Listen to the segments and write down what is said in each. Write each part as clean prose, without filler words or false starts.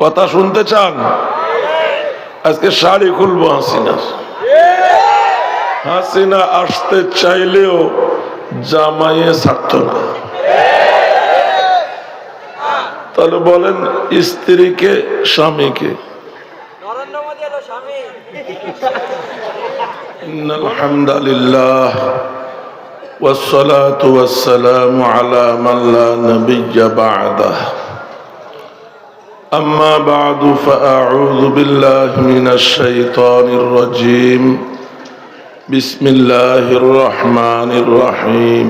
কথা শুনতে চান? আজকে শাড়ি খুলবো হাসিনার। হাসিনা আসতে চাইলেও জামাইয়ে ছাড়ত না। তাহলে বলেন স্ত্রীকে স্বামীকে? ইন্নাল হামদালিল্লাহ والصلاة والسلام على من لا نبي بعده أما بعد فأعوذ بالله من الشيطان الرجيم بسم الله الرحمن الرحيم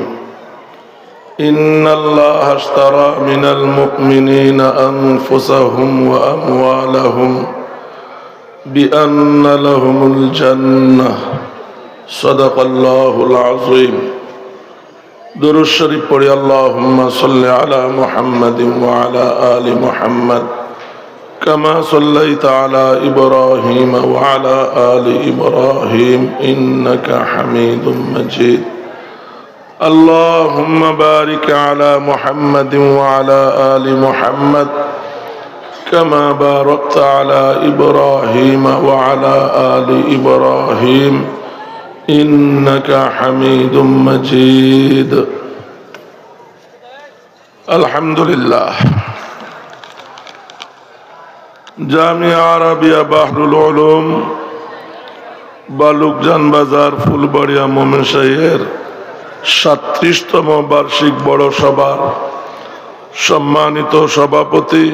إن الله اشترى من المؤمنين أنفسهم وأموالهم بأن لهم الجنة صدق الله العظيم درود شريف پڑھی اللهم صل على محمد وعلى آل محمد كما صليت على إبراهيم وعلى آل إبراهيم إنك حميد مجيد اللهم بارك على محمد وعلى آل محمد كما باركت على إبراهيم وعلى آل إبراهيم إنك حميد مجيد الحمد لله জামিয়া আরাবিয়া বাহরুল উলুম বালুকজান বাজার ফুলবাড়িয়া ময়মনসিংহের 37তম বার্ষিক বড় সভার সম্মানিত সভাপতি,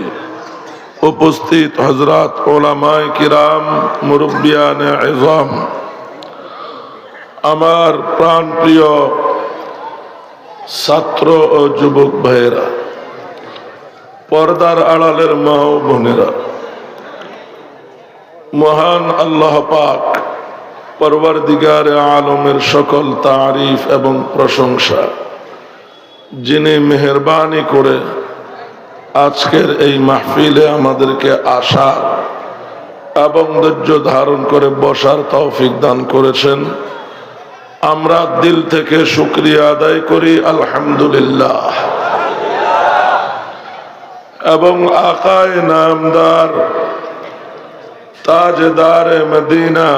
উপস্থিত হযরত উলামায়ে কিরাম, মুরব্বিয়ানে ইযম, আমার প্রাণপ্রিয় ছাত্র ও যুবক ভাইয়েরা, পর্দার আড়ালের মা ও বোনেরা, মহান আল্লাহ পাক পরওয়ারদিগারে আলমের সকল তারিফ এবং প্রশংসা, যিনি মেহেরবানি করে আজকের এই মাহফিলে আমাদেরকে আসার এবং ধৈর্য ধারণ করে বসার তৌফিক দান করেছেন। আমরা দিল থেকে শুকরিয়া আদায় করি আলহামদুলিল্লাহ। এবং আকায়ে নামদার, তাজদারে মদিনা,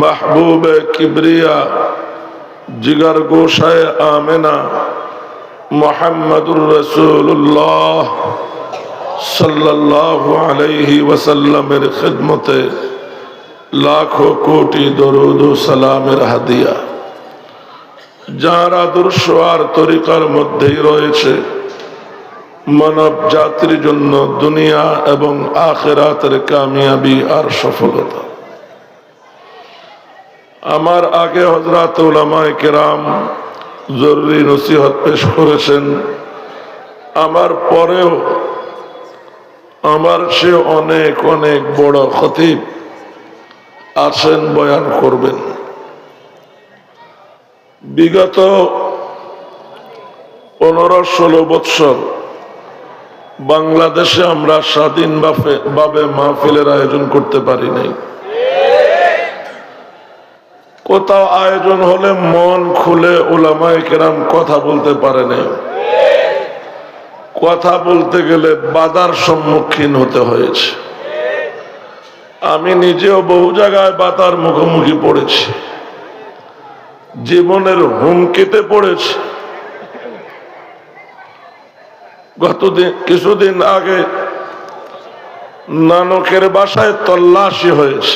মাহবুবে কিবরিয়া, জিগার গোশায়ে আমেনা, মুহাম্মদুর রাসূলুল্লাহ সাল্লাল্লাহু আলাইহি ওয়াসাল্লামের খিদমতে লাখো কোটি দরুদ ও সালামের হাদিয়া। যারা আদর্শ আর তরিকার মধ্যেই রয়েছে মানব জাতির জন্য দুনিয়া এবং আখিরাতের কামিয়াবি আর সফলতা। আমার আগে হযরত উলামায়ে কেরাম জরুরি নসিহত পেশ করেছেন, আমার পরেও আমার সে অনেক অনেক বড় খতিব আছেন, বয়ান করবেন। বিগত 15-16 বৎসর বাংলাদেশে আমরা স্বাধীনভাবে মাহফিলের আয়োজন করতে পারি নাই। কোথাও আয়োজন হলে মন খুলে উলামায়ে কেরাম কথা বলতে পারে নাই। কথা বলতে গেলে বাধার সম্মুখীন হতে হয়েছে। আমি নিজেও বহু জায়গায় বাধার মুখোমুখি পড়েছি, জীবনের হুমকিতে পড়েছি। কিছুদিন আগে নানকের বাসায় তল্লাশি হয়েছে।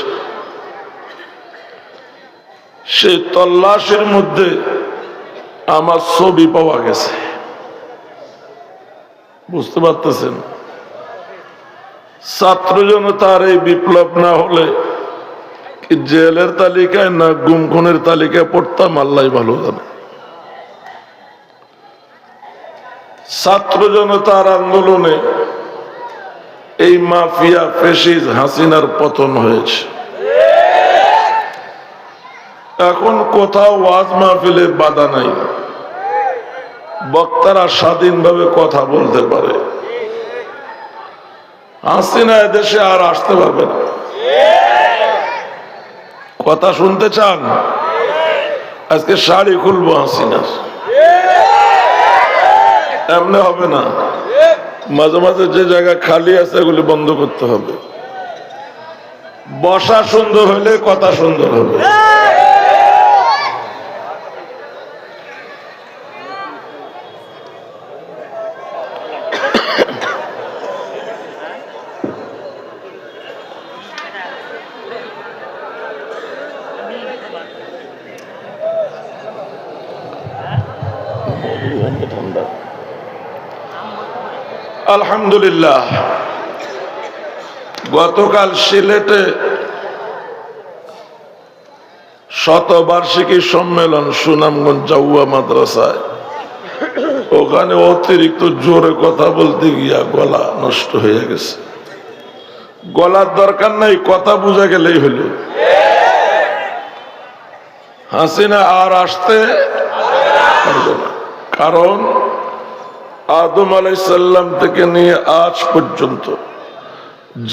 সেই তল্লাশির মধ্যে আমার ছবি পাওয়া গেছে। বুঝতে পারতেছেন? ছাত্র জনতার এই বিপ্লব না হলে কি জেলের তালিকায় না গুম খুনের তালিকায় পড়তাম আল্লাহ ভালো জানে। ছাত্র জনতার আন্দোলনে এই মাফিয়া ফ্যাসিস্ট হাসিনার পতন হয়েছে। এখন কোথাও ওয়াজ মাহফিলে বাধা নাই, বক্তারা স্বাধীনভাবে কথা বলতে পারে। হাসিনা এদেশে আর আসতে পারবে না। কথা শুনতে চান? আজকে শাড়ি খুলবো হাসিনার, এমনি হবে না। মাঝে মাঝে যে জায়গা খালি আছে এগুলি বন্ধ করতে হবে। বসা সুন্দর হলে কথা সুন্দর হবে। আলহামদুলিল্লাহ, গতকাল সিলেটে শতবার্ষিকী সম্মেলন সুনামগঞ্জ জাউয়া মাদ্রাসায়, ওখানে অতিরিক্ত জোরে কথা বলতে গিয়া গলা নষ্ট হয়ে গেছে। গলার দরকার নাই, কথা বুঝা গেলেই হলো। হাসিনা আর আসতে পারবে না, কারণ আদম আলাইহিসসালাম থেকে নিয়ে আজ পর্যন্ত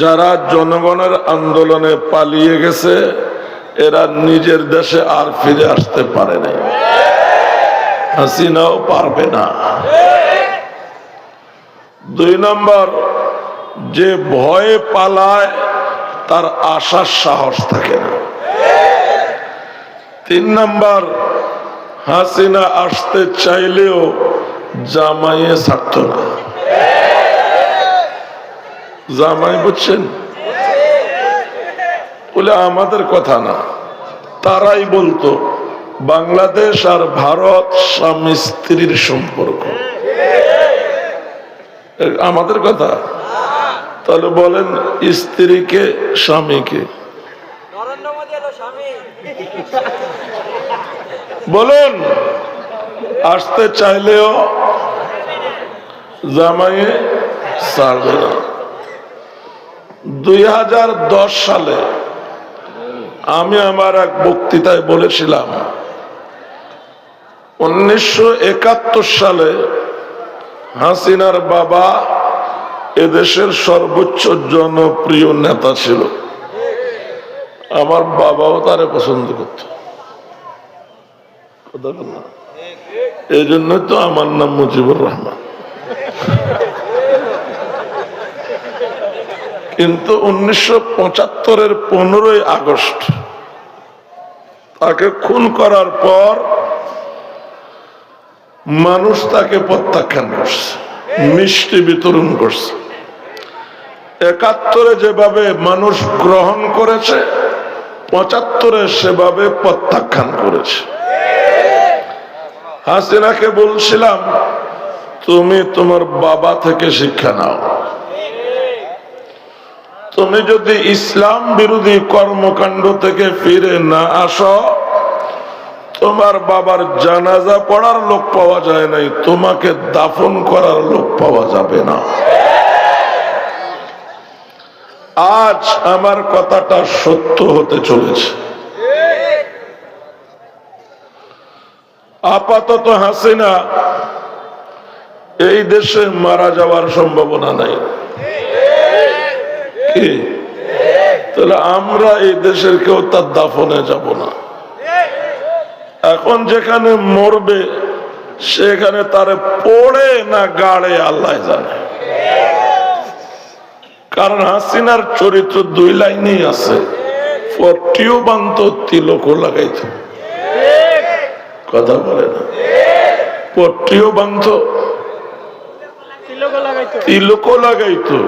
যারা জনগণের আন্দোলনে পালিয়ে গেছে এরা নিজের দেশে আর ফিরে আসতে পারে নাই, হাসিনাও পারবে না। 2 নম্বর, যে ভয়ে পালায় তার আসার সাহস থাকে না। 3 নম্বর, হাসিনা আসতে চাইলেও জামাইয়ে ছাড়ত না। জামাই বুঝছেন, বলে আমাদের কথা না, তারাই বলতো বাংলাদেশ আর ভারত স্বামী স্ত্রীর সম্পর্ক, আমাদের কথা। তাহলে বলেন স্ত্রীকে স্বামীকে বলুন, আসতে চাইলেও জামাইয়ে ছাড়বে না। 2010 সালে আমি আমার এক বক্তৃতায় বলেছিলাম 1971 সালে হাসিনার বাবা এদেশের সর্বোচ্চ জনপ্রিয় নেতা ছিল। আমার বাবাও তারে পছন্দ করত, এই জন্য তো আমার নাম মুজিবুর রহমান। কিন্তু 1975-এর 15ই আগস্ট তাকে খুন করার পর মানুষ তাকে প্রত্যাখ্যান করছে, মিষ্টি বিতরণ করছে। 71-এ যেভাবে মানুষ গ্রহণ করেছে 75-এ সেভাবে প্রত্যাখ্যান করেছে। হাসিনাকে বলছিলাম, তুমি তোমার বাবা থেকে শিক্ষা নাও, তুমি যদি ইসলাম বিরোধী কর্মকাণ্ড থেকে ফিরে না আসো, তোমার বাবার জানাজা পড়ার লোক পাওয়া যায় নাই, তোমাকে দাফন করার লোক পাওয়া যাবে না। আজ আমার কথাটা সত্য হতে চলেছে। আপাতত হাসিনা এই দেশে মারা যাওয়ার সম্ভাবনা নাই, কি? তাহলে আমরা এই দেশের কেউ তার দাফনে যাব না। এখন যেখানে মরবে সেখানে তারে পড়ে না গাড়ে আল্লাহ জানে। কারণ হাসিনার চরিত্র 2 লাইনেই আছে, পট্টিও বান্ত তিলকও লাগাইত, কথা বলে না, পট্টিও বান্ত তিলকও লাগাইতো,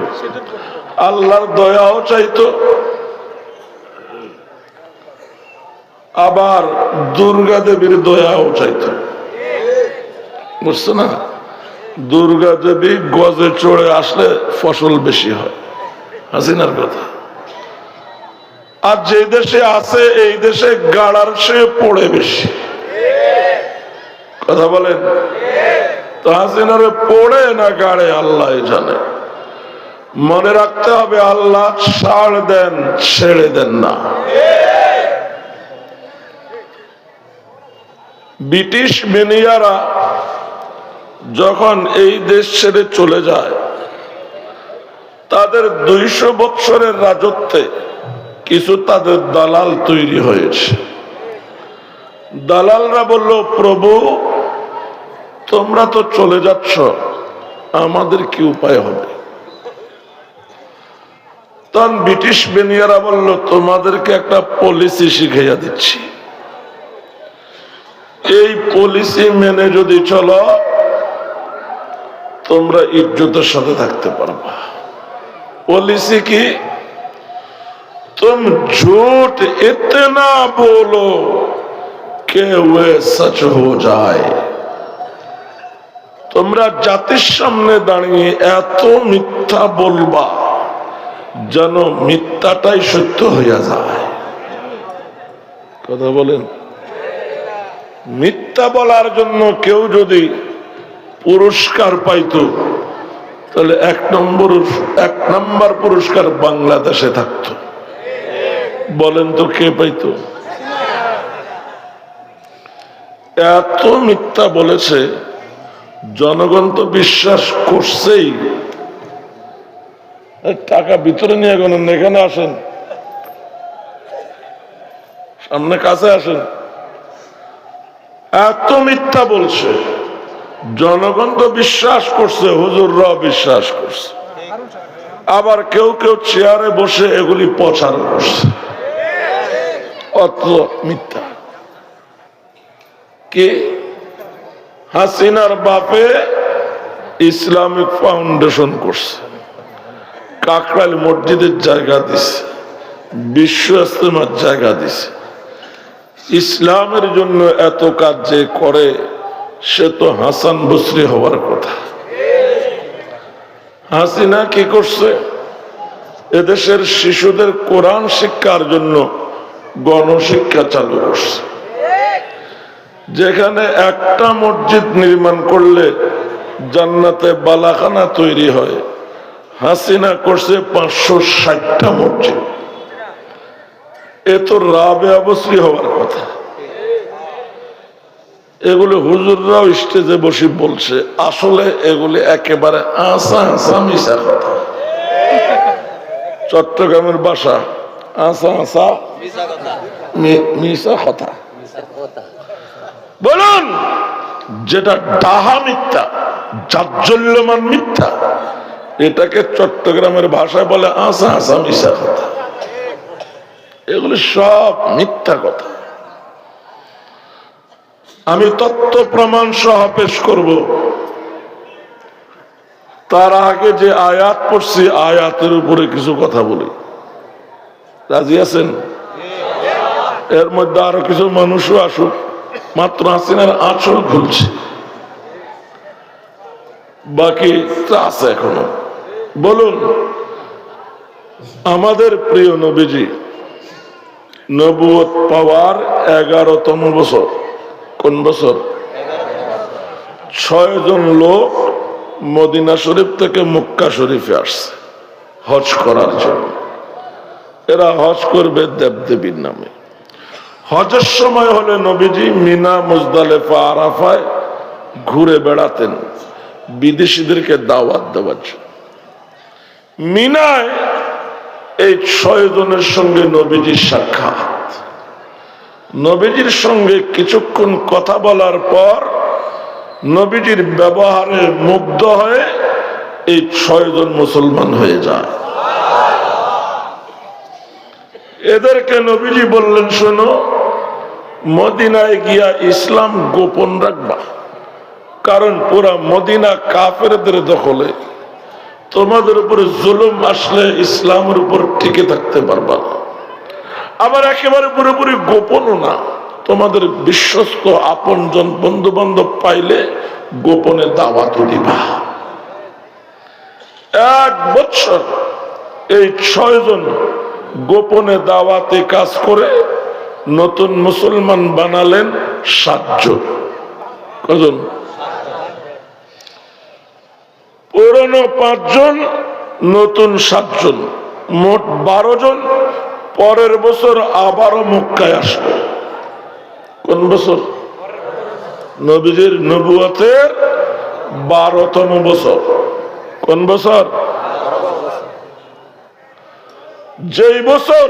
আল্লাহর দয়াও চাইতো, আবার দুর্গা দেবীর দয়াও চাইতো। বুঝছো না, দুর্গা দেবী গজে চড়ে আসলে ফসল বেশি হয়, হাসিনার কথা। আর যে দেশে আছে এই দেশে গাড়ার সে পড়ে বেশি, কথা বলেন। তো হাসিনারে পড়ে না গাড়ে আল্লাহ জানে। মনে রাখতে হবে, আল্লাহ ছাড় দেন, ছেড়ে দেন না। ব্রিটিশ বেনিয়ারা যখন এই দেশ ছেড়ে চলে যায়, তাদের 200 বছরের রাজত্বে কিছু তাদের দালাল তৈরি হয়েছে। দালালরা বলল, প্রভু তোমরা তো চলে যাচ্ছ, আমাদের কি উপায় হবে? তখন ব্রিটিশ বেনিয়ারা বলল, তোমাদেরকে একটা পলিসি শিখাইয়া দিচ্ছি, এই পলিসি মেনে যদি চলো তোমরা ইজ্জতের সাথে থাকতে পারবা। पॉलिसी की, तुम झूठ इतना बोलो कि वे सच हो जाए। তোমরা জাতির সামনে দাঁড়িয়ে এত মিথ্যা বলবা যেন মিথ্যাটাই সত্য হইয়া যায়। কথা বলেন। মিথ্যা বলার জন্য কেউ যদি পুরস্কার পাইতো তাহলে এক নম্বর পুরস্কার বাংলাদেশে থাকতো। বলেন তো কে পাইতো? এত মিথ্যা বলেছে, জনগণ তো বিশ্বাস করছেই। টাকা ভিতরে নিয়ে গেলেন, এখানে আসেন, সামনে কাছে আসেন। এত মিথ্যা বলছে, জনগণ তো বিশ্বাস করছে, হুজুররাও বিশ্বাস করছে, আবার কেউ কেউ চেয়ারে বসে এগুলি প্রচার করছে। অত মিথ্যা। কে? হাসিনার বাপে ইসলামিক ফাউন্ডেশন করছে, কাকরাইল মসজিদের জায়গা দিছে, বিশ্ব ইজতেমার জায়গা দিছে। ইসলামের জন্য এত কাজ যে করে সে তো হাসান বসরি হওয়ার কথা। হাসিনা কি করছে? এদেশের শিশুদের কোরআন শিক্ষার জন্য গণশিক্ষা চালু করছে, যেখানে একটা মসজিদ নির্মাণ করলে জান্নাতে বালাখানা তৈরি হয়। হাসিনা করছে 560টা মসজিদ। এ তো রাবেয়া বসরি হওয়ার কথা। এগুলো হুজুররাও স্টেজে বসে বলছে, আসলে এগুলি একেবারে আশা আশা মিশা কথা। চট্টগ্রামের ভাষা আশা আশা মিশা কথা। বলুন, যেটা ডাহা মিথ্যা, জাজ্জল্যমান মিথ্যা, এটাকে চট্টগ্রামের ভাষায় বলে আশা আশা মিশা কথা। এগুলি সব মিথ্যা কথা। আমি তথ্য প্রমাণ সহ পেশ করব। তার আগে যে আয়াত পড়ছি, আয়াতের উপরে কিছু কথা বলি। রাজি আছেন? এর মধ্যে আরো কিছু মানুষও আসুক, মাত্র হাসিনার আঁচল খুলছে, বাকি আছে এখনো। বলুন, আমাদের প্রিয় নবীজি নবুয়ত পাওয়ার 11তম বছর। কোন বছর? 6 জন লোক মদিনা শরীফ থেকে মক্কা শরীফে আসছে হজ করার জন্য। এরা হজ করবে দেবদেবীর নামে। হজের সময় হলে নবীজি মিনা, মুজদালিফা, আরাফায় ঘুরে বেড়াতেন বিদেশিদেরকে দাওয়াত দেওয়ার জন্য। মিনায় এই 6 জনের সঙ্গে নবীজির সাক্ষাৎ। নবীজির সঙ্গে কিছুক্ষণ কথা বলার পর নবীজির ব্যবহারে মুগ্ধ হয়ে এই 6 জন মুসলমান হয়ে যায়। এদেরকে নবীজি বললেন, শোনো, মদিনায় গিয়া ইসলাম গোপন রাখবা, কারণ পুরা মদিনা কাফেরদের দখলে। তোমাদের উপরে জুলুম আসলে ইসলামের উপর টিকে থাকতে পারবা না। আবার একেবারে পুরোপুরি গোপনও না, তোমাদের বিশ্বস্ত আপনজন বন্ধু বান্ধব পাইলে গোপনে দাওয়াত দিবা। 1 বছর এই 6 জন গোপনে দাওয়াতে কাজ করে নতুন মুসলমান বানালেন 7 জন। কজন? পুরনো 5 জন, নতুন 7 জন, মোট 12 জন। পরের বছর আবারও মক্কায় আসলো। কোন বছর? নবীজির নবুয়তের 12তম বছর। কোন বছর? যেই বছর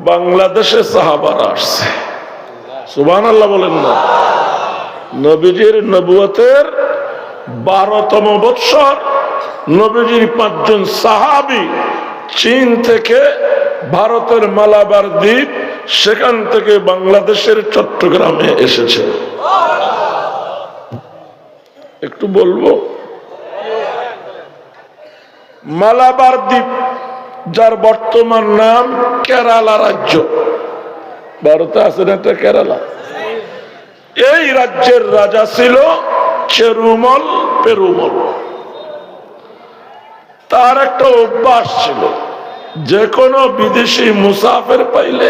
বাংলাদেশে সাহাবারা আসছে। সুবহানাল্লাহ বলেন না? নবীজির নবুয়তের 12তম বৎসর নবীজির 5 জন সাহাবী চীন থেকে ভারতের মালাবার দ্বীপ, সেখান থেকে বাংলাদেশের চট্টগ্রামে এসেছে। একটু বলবো, মালাবার দ্বীপ যার বর্তমান নাম কেরালা রাজ্য, ভারতে আছে না একটা কেরালা, এই রাজ্যের রাজা ছিল চেরুমল পেরুমল। তার একটা অভ্যাস ছিল, যে কোনো বিদেশি মুসাফির পাইলে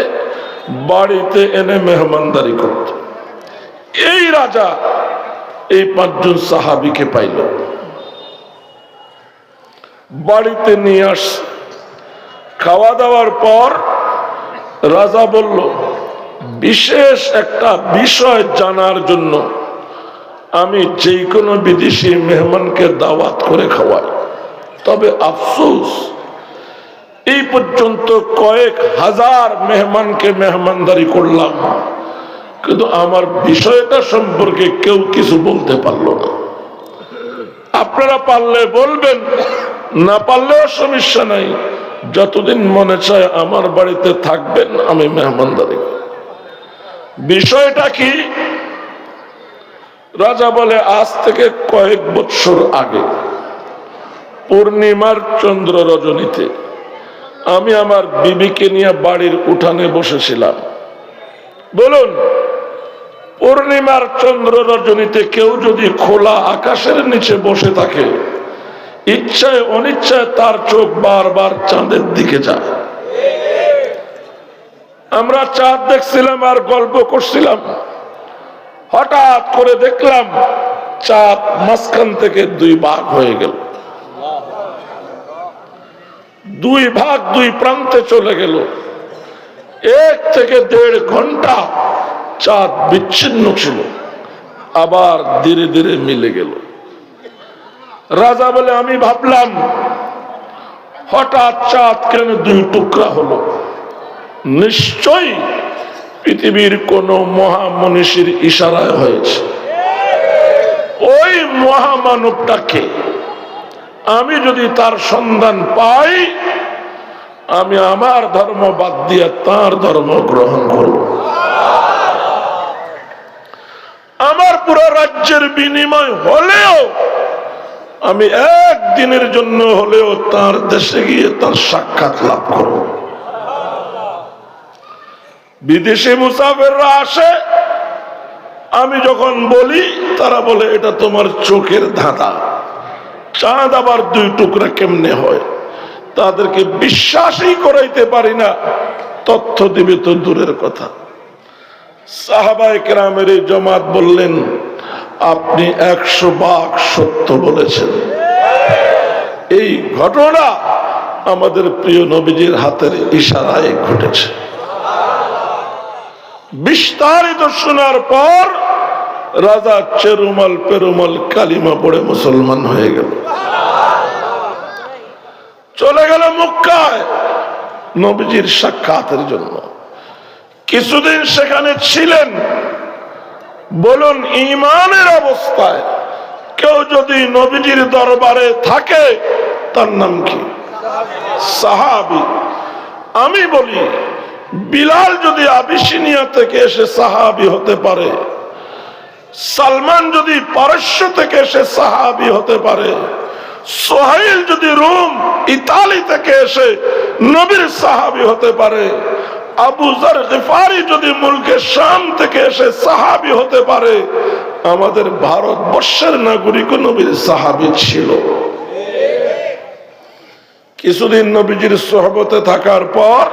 বাড়িতে এনে মেহমানদারি করত। এই রাজা এই 5 জন সাহাবীকে পাইল, বাড়িতে নিয়ে আসছে। খাওয়া দাওয়ার পর রাজা বলল, বিশেষ একটা বিষয় জানার জন্য আমি যে কোনো বিদেশি মেহমানকে দাওয়াত করে খাওয়াই, তবে আফসোস এই পর্যন্ত কয়েক হাজার মেহমানকে মেহমানদারি করলাম, কিন্তু আমার বিষয়টা সম্পর্কে কেউ কিছু বলতে পারলো না। আপনারা পারলে বলবেন, না পারলেও সমস্যা নাই, যতদিন মনে চায় আমার বাড়িতে থাকবেন, আমি মেহমানদারি করব। বিষয়টা কি? রাজা বলে, আজ থেকে কয়েক বছর আগে পূর্ণিমার চন্দ্র রজনীতে আমি আমার বিবিকে নিয়ে বাড়ির উঠানে বসেছিলাম। বলুন, পূর্ণিমার চন্দ্র রজনীতে কেউ যদি খোলা আকাশের নিচে বসে থাকে, ইচ্ছায় অনিচ্ছায় তার চোখ বারবার চাঁদের দিকে যায়। আমরা চাঁদ দেখছিলাম আর গল্প করছিলাম, হঠাৎ করে দেখলাম চাঁদ মাঝখান থেকে 2 ভাগ হয়ে গেল, 2 ভাগ 2 প্রান্তে চলে গেল। 1 থেকে 1.5 ঘন্টা চাঁদ বিচ্ছিন্ন ছিল, আবার ধীরে ধীরে মিলে গেল। রাজা বলে, আমি ভাবলাম হঠাৎ চাঁদ কেন 2 টুকরা হলো, নিশ্চয়ই পৃথিবীর কোন মহামনীষীর ইশারায় হয়েছে। ওই মহামানবটাকে আমি যদি তার সন্ধান পাই, আমি আমার ধর্ম বাদ দিয়ে তার ধর্ম গ্রহণ করব। আমার পুরো রাজ্যের বিনিময় হলেও আমি একদিনের জন্য হলেও তার দেশে গিয়ে তার সাক্ষাৎ লাভ করব। বিদেশি মুসাফিররা আসে, আমি যখন বলি তারা বলে, এটা তোমার চোখের ধাঁধা, চাঁদ আবার 2 টুকরা কেমনে হয়? তাদেরকে বিশ্বাসই করাইতে পারি না, তথ্য দিবে তো দূরের কথা। সাহাবায়ে কেরামের এই জামাত বললেন, আপনি 100 ভাগ সত্য বলেছেন। এই ঘটনা আমাদের প্রিয় নবীজির হাতের ইশারায় ঘটেছে। বিস্তারিত শোনার পর রাজা চেরুমল পেরুমল কালিমা পড়ে মুসলমান হয়ে গেল, চলে গেল মক্কায় নবীজির সাক্ষাতের জন্য। কিছুদিন সেখানে ছিলেন। বলুন, ঈমানের অবস্থায় কেউ যদি নবীজির দরবারে থাকে, তার নাম কি? সাহাবী। আমি বলি, বিলাল যদি আবিসিনিয়া থেকে এসে সাহাবী হতে পারে, সালমান যদি পারস্য থেকে এসে সাহাবী হতে পারে, সোহাইল যদি রোম ইতালি থেকে এসে নবীর সাহাবী হতে পারে, আবু যর গিফারি যদি মুলকে শাম থেকে এসে সাহাবী হতে পারে, আমাদের ভারতবর্ষের নাগরিক নবীর সাহাবী ছিল। কিছুদিন নবীজির সোহবতে থাকার পর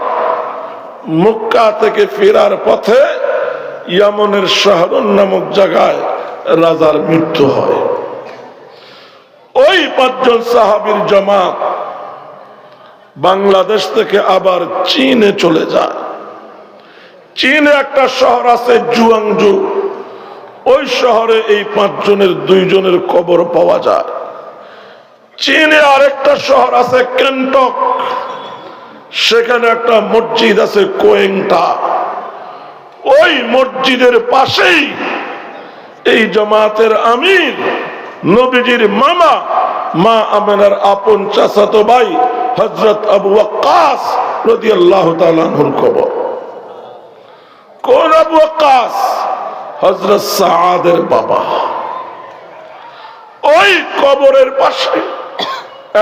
মক্কা থেকে ফেরার পথে ইয়ামনের শাহরুন নামক জায়গায় রাজার মৃত্যু হয়। ওই 5 জন সাহাবীর জামাত বাংলাদেশ থেকে আবার চীনে চলে যায়। চীনে একটা শহর আছে জুয়াংজু, ওই শহরে এই 5 জনের 2 জনের কবর পাওয়া যায়। চীনে আরেকটা শহর আছে ক্যান্টক, সেখানে একটা মসজিদ আছে কোয়েংটা। ওই মসজিদের পাশেই এই জামাতের আমির নবীজির মামা মা আমেনার আপন চাচাতো ভাই হযরত আবু ওয়াক্কাস রাদিয়াল্লাহু তাআলা আনহুর কবর। কোন আবু ওয়াক্কাস? হযরত সাআদের বাবা। ওই কবরের পাশে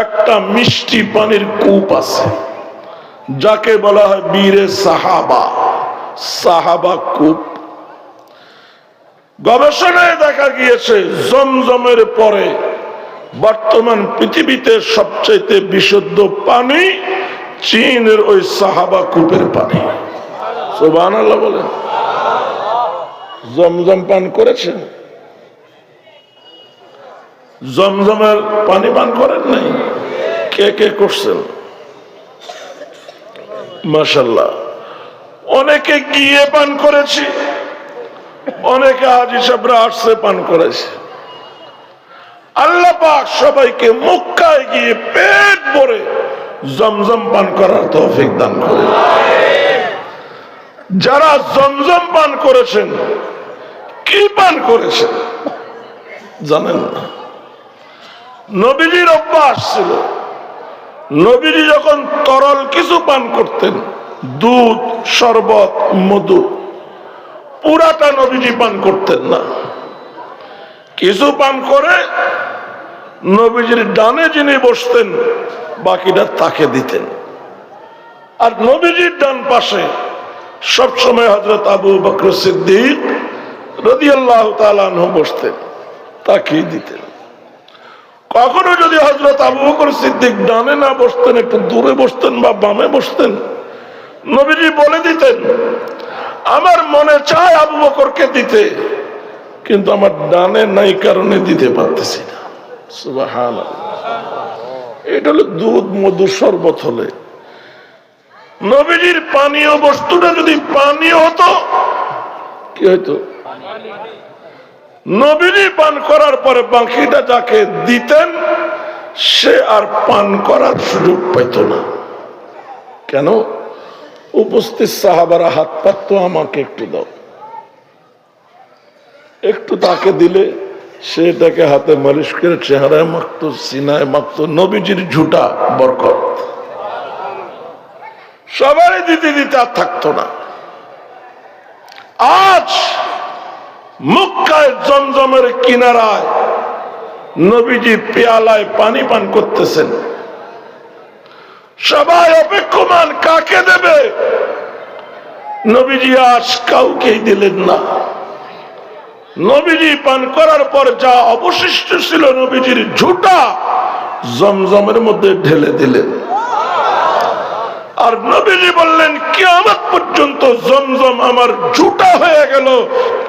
একটা মিষ্টি পানির কূপ আছে, যাকে বলা হয় বীরে সাহাবা, সাহাবা কূপ। গবেষণায় দেখা গিয়েছে জমজমের পরে বর্তমান পৃথিবীতে সবচেয়ে বিশুদ্ধ পানি চীনের ওই সাহাবা কূপের পানি। সুবহানাল্লাহ বলেন। জমজম পান করেছেন? জমজমের পানি পান করেন নাই? কে কে করছেন? মাশাআল্লাহ। অনেকে গিয়ে পান করেছি, অনেকে হাজী সাহেবরা আসছে পান করেছে। আল্লাহ পাক সবাইকে মক্কায় গিয়ে পেট ভরে জমজম পান করার তৌফিক দান করেন। যারা জমজম পান করেছেন, কি পান করেছেন জানেন না? নবীজির অভ্যাস ছিল, নবীজি যখন তরল কিছু পান করতেন, দুধ, শরবত, মধু, পুরাটা নবীজি পান করতেন না। কিছু পান করে নবীজির ডানে যিনি বসতেন বাকিটা তাকে দিতেন। আর নবীজির ডান পাশে সবসময় হযরত আবু বকর সিদ্দিক রাদিয়াল্লাহু তাআলা আনহু বসতেন, তাকেই দিতেন। কখনো যদি হযরত আবু বকর সিদ্দিক ডানে না বসতেন, একটু দূরে বসতেন বা বামে বসতেন, নবীজি বলে দিতেন, আমার মনে চায় আবু বকরকে দিতে, কিন্তু আমার ডানে নাই কারণে দিতে পারতেছি না। সুবহানাল্লাহ। এটা হলো দুধ, মধু, শরবত হলে। নবীজির পানীয় বস্তুটা যদি পানীয় হতো, কি হইতো? নবীজি পান করার পরে বাকিটা যাকে দিতেন সে আর পান করার সুযোগ পাইত না। কেন? উপস্থিত সাহাবারা হাত পাততো, আমাকে একটু দাও, একটু তাকে দিলে সে তাকে হাতে মালিশ করে চেহারায় মাখতো, সিনায় মাখতো। নবীজির ঝুটা বরকত। সবাই দিতে দিতে আর থাকতো না। আজ মক্কায় জমজমের কিনারায় নবীজি পেয়ালায় পানি পান করতেছেন, সবাই অপেক্ষমান কাকে দেবে। নবীজি আজ কাউকেই দিলেন না। নবীজি পান করার পর যা অবশিষ্ট ছিল নবীজির ঝুটা জমজমের মধ্যে ঢেলে দিলেন। আর নবীজি বললেন, কিয়ামত পর্যন্ত জমজম আমার ঝুটা হয়ে গেল।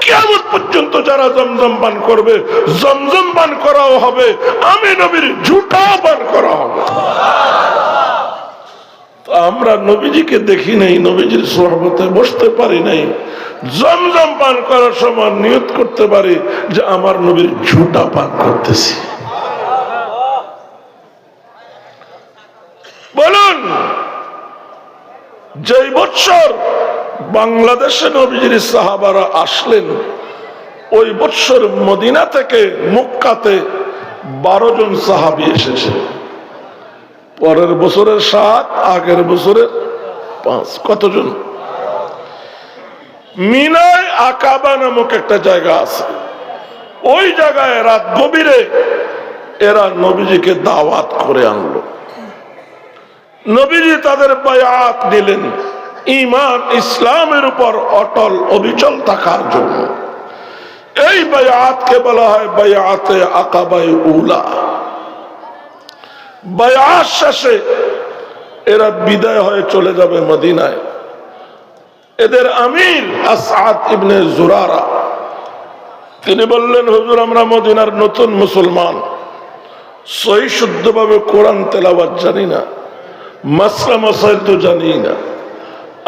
কিয়ামত পর্যন্ত যারা জমজম পান করবে, জমজম পান করাও হবে, আমি নবীর ঝুটাও পান করা হবে। আমরা নবীজিকে দেখি নাই, নবীজির সোহবতে বসতে পারি নাই। জমজম পান করার সময় নিয়ত করতে পারি যে আমার নবীর ঝুটা পান করতেছি। বলুন, যে বছর বাংলাদেশে নবীজির সাহাবারা আসলেন, ওই বছর মদিনা থেকে মক্কাতে 12 জন সাহাবী এসেছে। পরের বছরের 7, আগের বছরের 5, কতজন? মিনায় আকাবা নামক একটা জায়গা আছে, ওই জায়গায় রাত গভীরে এরা নবীজিকে দাওয়াত করে আনলো। নবীজি তাদের বায়াত দিলেন ঈমান ইসলামের উপর অটল অবিচল থাকার জন্য। এই বায়াতকে বলা হয় বায়াতে আকাবায়ে উলা। বায়াত শেষে এরা বিদায় হয়ে চলে যাবে মদিনায়। এদের আমির আসআদ ইবনে জুরারা, তিনি বললেন, হুজুর আমরা মদিনার নতুন মুসলমান, সহি শুদ্ধভাবে কোরআন তেলাওয়াত জানি না, মাসলা মাসাইল তো জানি না,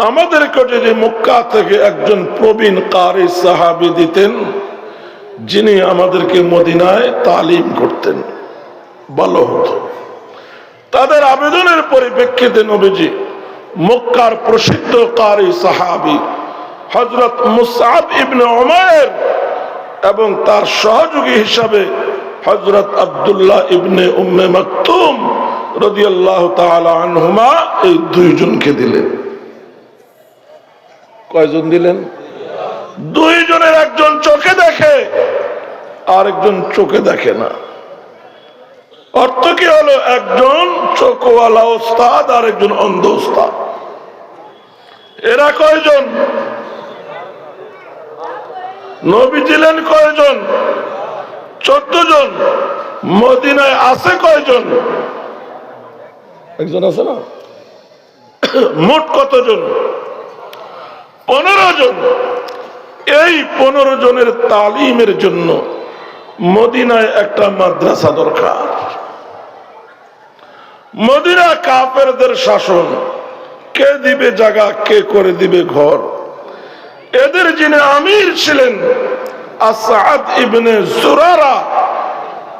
আমাদেরকে যদি মক্কা থেকে একজন প্রবীণ কারি সাহাবী দিতেন যিনি আমাদেরকে মদিনায় তালিম করতেন, ভালো হতো। তাদের আবেদনের পরিপ্রেক্ষিতে নবীজি মক্কার প্রসিদ্ধ কারি সাহাবী হযরত মুসআব ইবনে উমাইর এবং তার সহযোগী হিসাবে হযরত আব্দুল্লাহ ইবনে উম্মে মাকতুম রাদিয়াল্লাহু তাআলা আনহুমা এই দুইজনকে দিলেন। কয়জন দিলেন? দুইজনের একজন চোখে দেখে, আরেকজন চোখে দেখে না। অর্থ কি হলো? একজন চোখওয়ালা ওস্তাদ আর একজন অন্ধ ওস্তাদ। এরা কয়জন? নবী দিলেন কয়জন? 14 জন। মদিনায় আছে কয়জন? একজন আছে না? মোট কতজন? 15 জন। এই 15 জনের তালিমের জন্য মদিনায় একটা মাদ্রাসা দরকার। মদিনা কাফেরদের শাসন, কে দিবে জায়গা, কে করে দিবে ঘর? এদের যিনি আমির ছিলেন আসাদ ইবনে জুরারা,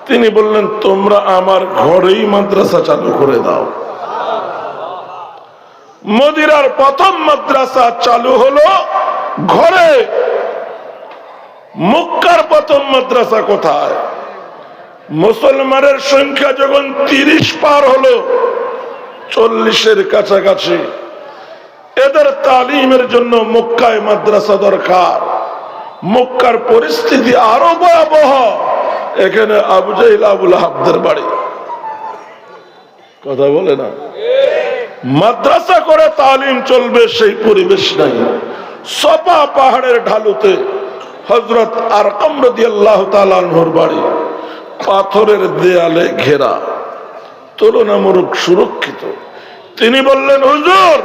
তিনি বললেন তোমরা আমার ঘরেই মাদ্রাসা চালু করে দাও। মদিনার প্রথম মাদ্রাসা চালু হলো ঘরে। মক্কার প্রথম মাদ্রাসা কোথায়? মুসলমানের সংখ্যা যখন 30 পার হলো, 40-এর কাছাকাছি, এদের তালিমের জন্য মক্কায় মাদ্রাসা দরকার। মক্কার পরিস্থিতি আরো ভয়াবহ। এখানে আবু জাহেল আবুল আহাবদের বাড়ি, কথা বলে না। মাদ্রাসা করে তালিম চলবে সেই পরিবেশ নাই। সফা পাহাড়ের ঢালুতে হযরত আরকাম রাদিয়াল্লাহু তাআলা আনহুর বাড়ি, পাথরের দেয়ালে ঘেরা, তুলনামূলক সুরক্ষিত। তিনি বললেন হুজুর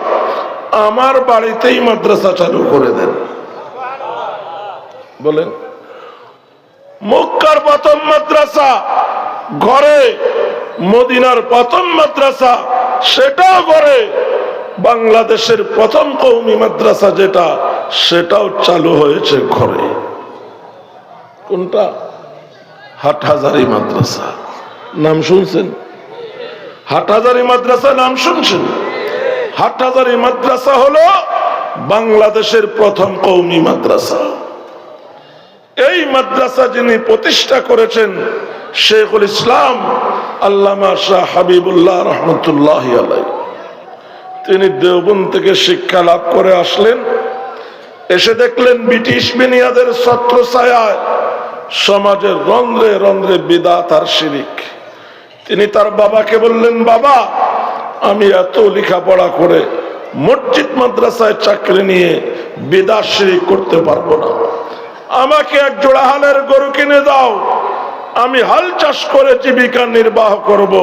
আমার বাড়িতেই মাদ্রাসা চালু করে দেন। বলেন, মক্কার প্রথম মাদ্রাসা ঘরে, মদিনার প্রথম মাদ্রাসা সেটাও ঘরে, বাংলাদেশের প্রথম কওমি মাদ্রাসা যেটা, সেটাও চালু হয়েছে ঘরে। কোনটা? হাটহাজারী মাদ্রাসা। নাম শুনছেন? হাটহাজারী মাদ্রাসা নাম শুনছেন? হাটহাজারী মাদ্রাসা হলো বাংলাদেশের প্রথম কওমি মাদ্রাসা। এই মাদ্রাসা যিনি প্রতিষ্ঠা করেছেন শেখুল ইসলাম আল্লামা শাহ হাবিবুল্লাহ রহমতুল্লাহি আলাইহি। তিনি দেওবন্দ থেকে শিক্ষা লাভ করে আসলেন। এসে দেখলেন ব্রিটিশ বিনিয়াদের ছত্রছায়ায় সমাজের রন্ধ্রে রন্ধ্রে বিদআত আর শিরক। তিনি তার বাবাকে বললেন, বাবা আমি এত লেখাপড়া করে মসজিদ মাদ্রাসায় চাকরি নিয়ে বিদআত শিরক করতে পারবো না, আমাকে এক জোড়া হালের গরু কিনে দাও, আমি হাল চাষ করে জীবিকা নির্বাহ করব,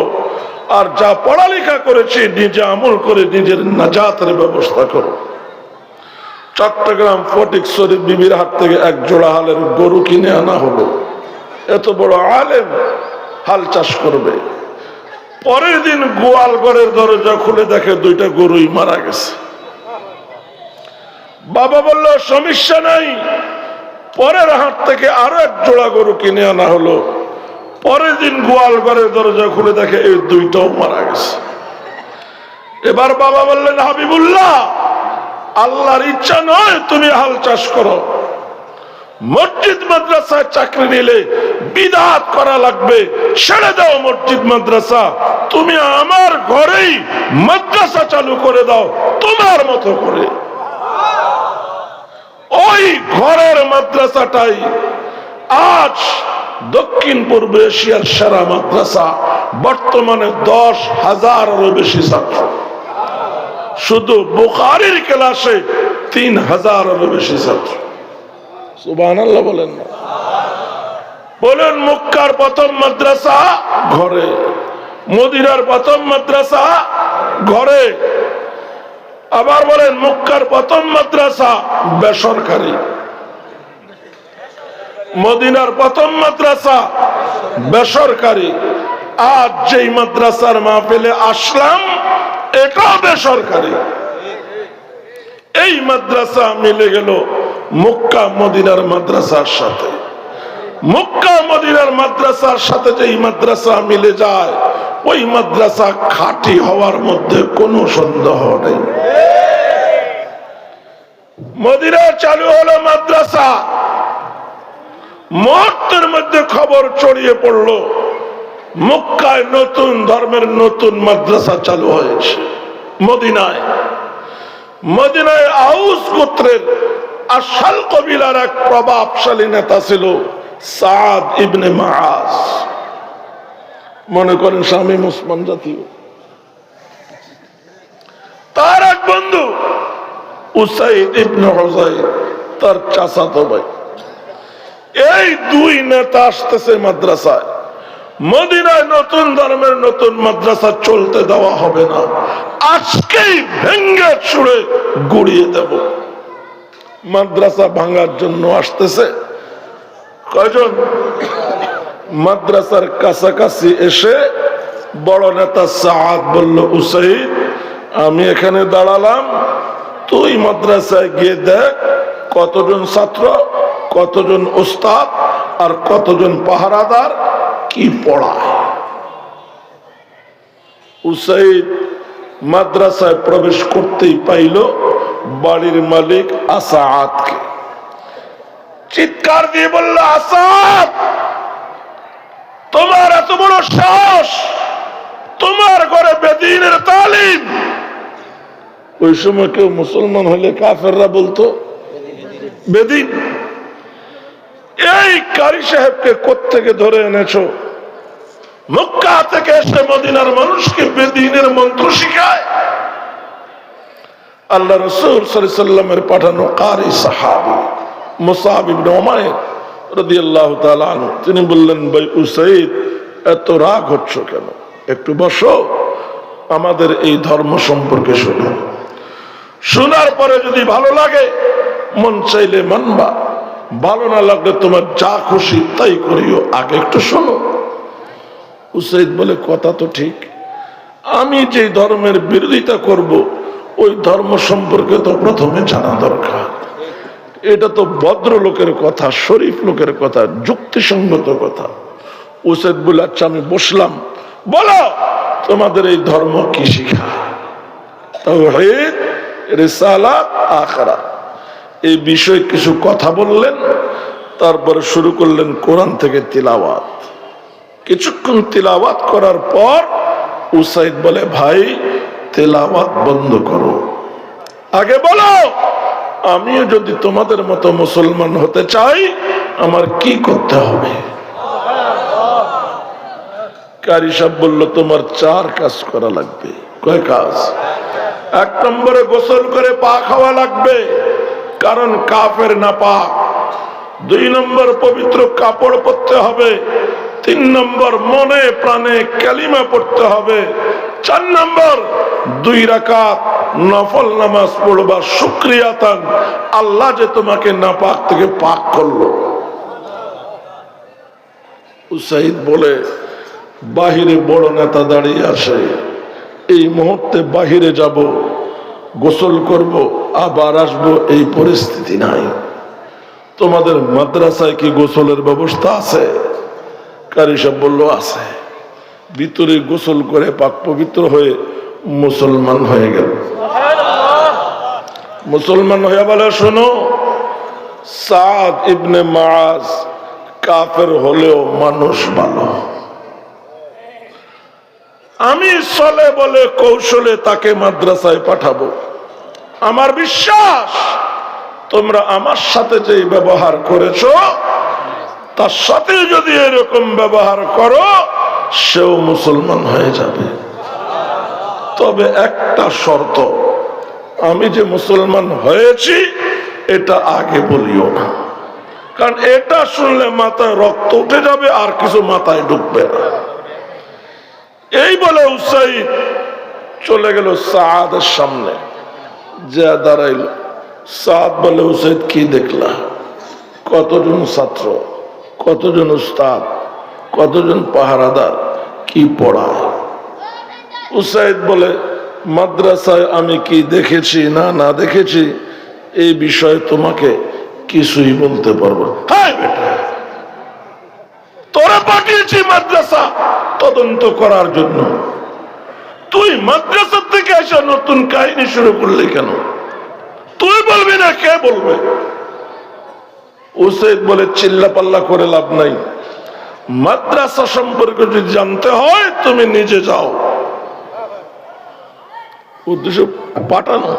আর যা পড়ালেখা করেছি নিজে আমল করে নিজের নাজাতের ব্যবস্থা করো। চট্টগ্রাম ফটিকছড়ি বিবির হাট থেকে এক জোড়া হালের গরু কিনে আনা হলো। এত বড় আলেম হাল চাষ করবে। পরের দিন গোয়াল ঘরের দরজা খুলে দেখে 2টা গরুই মারা গেছে। বাবা বলল সমস্যা নাই, পরের হাট থেকে আরো এক জোড়া গরু কিনে আনা হলো। পরের দিন গোয়াল ঘরের দরজা খুলে দেখে এই 2টাও মারা গেছে। এবার বাবা বললেন, হাবিবুল্লাহ আল্লাহর ইচ্ছা নয় তুমি হাল চাষ করো, মসজিদ মাদ্রাসায় চাকরি নিলে বিদআত করা লাগবে, ছেড়ে দাও মসজিদ মাদ্রাসা, তুমি আমার ঘরেই মাদ্রাসা চালু করে দাও তোমার মতো করে। ওই ঘরের মাদ্রাসাটাই আজ দক্ষিণ পূর্ব এশিয়ার সেরা মাদ্রাসা। বর্তমানে 10,000-এরও বেশি ছাত্র, শুধু বুখারীর ক্লাসে 3,000-এরও বেশি ছাত্র। সুবহানাল্লাহ বলেন না? বলেন মক্কার প্রথম মাদ্রাসা ঘরে, মদিনার প্রথম মাদ্রাসা ঘরে। আবার বলেন মক্কার প্রথম মাদ্রাসা বেসরকারি, মদিনার প্রথম মাদ্রাসা বেসরকারি। আজ যেই মাদ্রাসার মাহফিলে আসলাম এটাও বেসরকারি। এই মাদ্রাসা মিলে গেল মক্কা মদিনার মাদ্রাসার সাথে। মক্কা মদিনার মাদ্রাসার সাথে যেই মাদ্রাসা মিলে যায় ওই মাদ্রাসা খাঁটি হওয়ার মধ্যে কোনো সন্দেহ নেই। মদিনায় চালু হলো মাদ্রাসা, মুহূর্তের মধ্যে খবর ছড়িয়ে পড়লো মক্কায় নতুন ধর্মের নতুন মাদ্রাসা চালু হয়েছে। মদিনায় মদিনায় আউস গোত্রের আশাল কবিলার এক প্রভাবশালী নেতা ছিল সাদ ইবনে মুআজ। মনে করেন শামীম ওসমান জাতীয়। তার এক বন্ধু উসাইদ ইবনে হুযাইর, তার চাচাতো ভাই। এই দুই নেতা আসতেছে মাদ্রাসায়। মদিনায় নতুন ধর্মের নতুন মাদ্রাসা চলতে দেওয়া হবে না, আজকেই ভেঙ্গে ছুড়ে গুড়িয়ে দেব। মাদ্রাসা ভাঙার জন্য আসতেছে কয়জন? মাদ্রাসার কাছাকাছি এসে বড় নেতা সাদ বলল, উসাইদ আমি এখানে দাঁড়ালাম, তুই মাদ্রাসায় গিয়ে দেখ কতজন ছাত্র, কতজন ওস্তাদ আর কতজন পাহারাদার কি পড়ায়। উসাইদ মাদ্রাসায় প্রবেশ করতেই পাইল বাড়ির মালিক আসাদকে। চিৎকার দিয়ে বলল, আসাদ তোমার এত বড় সাহস, তোমার ঘরে বেদিনের তালিম। ওই সময় কেউ মুসলমান হলে কাফেররা বলতো বেদিন। এই কারি সাহেবকে কোত্থেকে ধরে এনেছো? মক্কা থেকে এসে মদিনার মানুষকে বেদিনের মন্ত্র শিখায়। আল্লাহ রাসূল সাল্লাল্লাহু আলাইহি ওয়াসাল্লামের পাঠানো কারি সাহাবী মুসআব ইবনে উমাইর রাদিয়াল্লাহু তাআলা আনহু, তিনি বললেন, ভাই উসাইদ এত রাগ হচ্ছ কেন? একটু বসো, আমাদের এই ধর্ম সম্পর্কে শোনো। শোনার পরে যদি ভালো লাগে মন চাইলে মানবা, ভালো না লাগলে তোমার যা খুশি তাই করিও, আগে একটু শোনো। উসাইদ বলে, কথা তো ঠিক, আমি যে ধর্মের বিরোধিতা করব ওই ধর্ম সম্পর্কে তো প্রথমে জানা দরকার। এটা তো ভদ্র লোকের কথা, শরীফ লোকের কথা, যুক্তিসঙ্গত কথা। উসাইদ বলে, আচ্ছা আমি বসলাম, বলো তোমাদের এই ধর্ম কি শিখায়? তাওহীদ, রিসালাত, আখিরাত, এই বিষয়ে কিছু কথা বললেন। তারপরে শুরু করলেন কোরআন থেকে তিলাওয়াত। কিছুক্ষণ তিলাওয়াত করার পর উসাইদ বলে, ভাই তিলাওয়াত বন্ধ করো, আগে বলো আমিও যদি তোমাদের মতো মুসলমান হতে চাই আমার কি করতে হবে? কারি সাহেব বলল, তোমার 4 কাজ করা লাগবে। কয় কাজ? 1 নম্বরে গোসল করে পা খাওয়া লাগবে, কারণ কাফের নাপাক। 2 নম্বর পবিত্র কাপড় পরতে হবে। 3 নম্বর মনে প্রাণে কালিমা পড়তে হবে। 4 নম্বর 2 রাকাত নফল নামাজ পড়বা শুকরিয়াতান, আল্লাহ যে তোমাকে নাপাক থেকে পাক করলো। উসাইদ বলে, বাহিরে বড় নেতা দাঁড়িয়ে আছে, এই মুহূর্তে বাহিরে যাব, গোসল করব, আবার আসবো, এই পরিস্থিতি নাই। তোমাদের মাদ্রাসায় কি গোসলের ব্যবস্থা আছে? কারি সাহেব বলল, আছে। ভিতরে গোসল করে পাক পবিত্র হয়ে মুসলমান হয়ে গেল। মুসলমান হয়ে বলে, শোনো, সাদ ইবনে মুআজ কাফের হলেও মানুষ ভালো। আমি চলে বলে কৌশলে তাকে মাদ্রাসায় পাঠাবো। আমার বিশ্বাস তোমরা আমার সাথে যে ব্যবহার করেছো তার সাথে যদি এরকম ব্যবহার করো সেও মুসলমান হয়ে যাবে। তবে একটা শর্ত, আমি যে মুসলমান হয়েছি এটা আগে বলিও না, কারণ এটা শুনলে মাথায় রক্ত উঠে যাবে আর কিছু মাথায় ঢুকবে না। এই বলে উসাইদ চলে গেল সাদের সামনে, যা দাঁড়াইল। সাদ বলে, উসাইদ কি দেখলা? কতজন ছাত্র, কতজন উস্তাদ, কতজন পাহারাদার, কি পড়ায়? উসাইদ বলে, মাদ্রাসায় আমি কি দেখেছি না না দেখেছি এই বিষয়ে তোমাকে কিছুই বলতে পারবো। হ্যাঁ বেটা, তোরা পাঠিয়েছি মাদ্রাসা তদন্ত করার জন্য, তুই মাদ্রাসা থেকে এসে নতুন কাহিনী শুরু করলি কেন? তুই বলবি না কে বলবে? উসাইদ বলে চিল্লাপাল্লা করে লাভ নাই, মাদ্রাসা সম্পর্কে যদি জানতে হয় তুমি নিজে যাও। উদ্দেশ্য পাঠানো।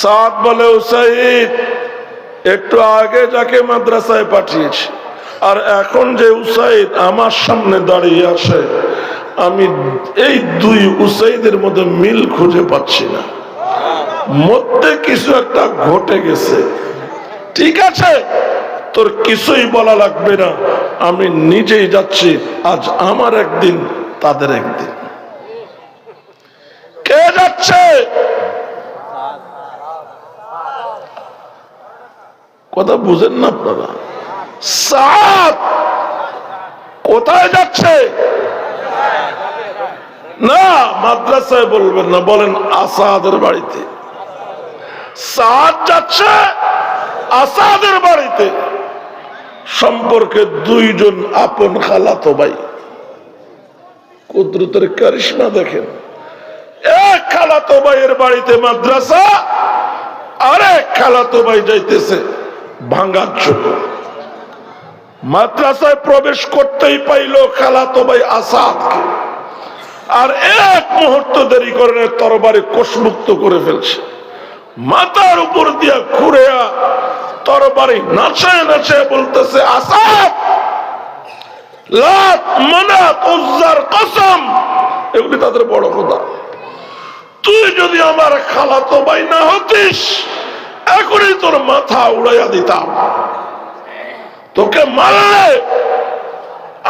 সাদ বলে উসাইদ একটু আগে যাকে মাদ্রাসায় পাঠিয়েছি আর এখন যে উসাইদ আমার সামনে দাঁড়িয়ে আসে, আমি এই দুই উসাইদের মধ্যে মিল খুঁজে পাচ্ছি না, মধ্যে কিছু একটা ঘটে গেছে। ঠিক আছে, তোর কিছুই বলা লাগবে না, আমি নিজেই যাচ্ছি, আজ আমার একদিন তাদের একদিন। কে যাচ্ছে? কথা বুঝেন না আপনারা? সাদ কোথায় যাচ্ছে? না মাদ্রাসায় বলবেন না, বলেন আসাদের বাড়িতে। সাদ যাচ্ছে আসাদের বাড়িতে। সম্পর্কে দুইজন আপন খালাতো ভাই। কুদরতের কারিশমা দেখেন, এক খালাতো ভাইয়ের বাড়িতে মাদ্রাসা, আরেক খালাতো ভাই যাইতেছে ভাঙার জন্য। মাদ্রাসায় প্রবেশ করতেই পাইল খালাতো ভাই আসাদকে, আর এক মুহূর্ত দেরি করে তরবারি কোষমুক্ত করে ফেলছে। মাথার উপর দিয়া ঘুরে তরবারি নাচায় নাচায় বলতেছে, আসাদ, লাত, মানাত, উজ্জার কসম, এগুলি তাদের বড় খোদা। তুই যদি আমার খালাতো ভাই না হতিস, এখনই তোর মাথা উড়াইয়া দিতাম। তোকে মারলে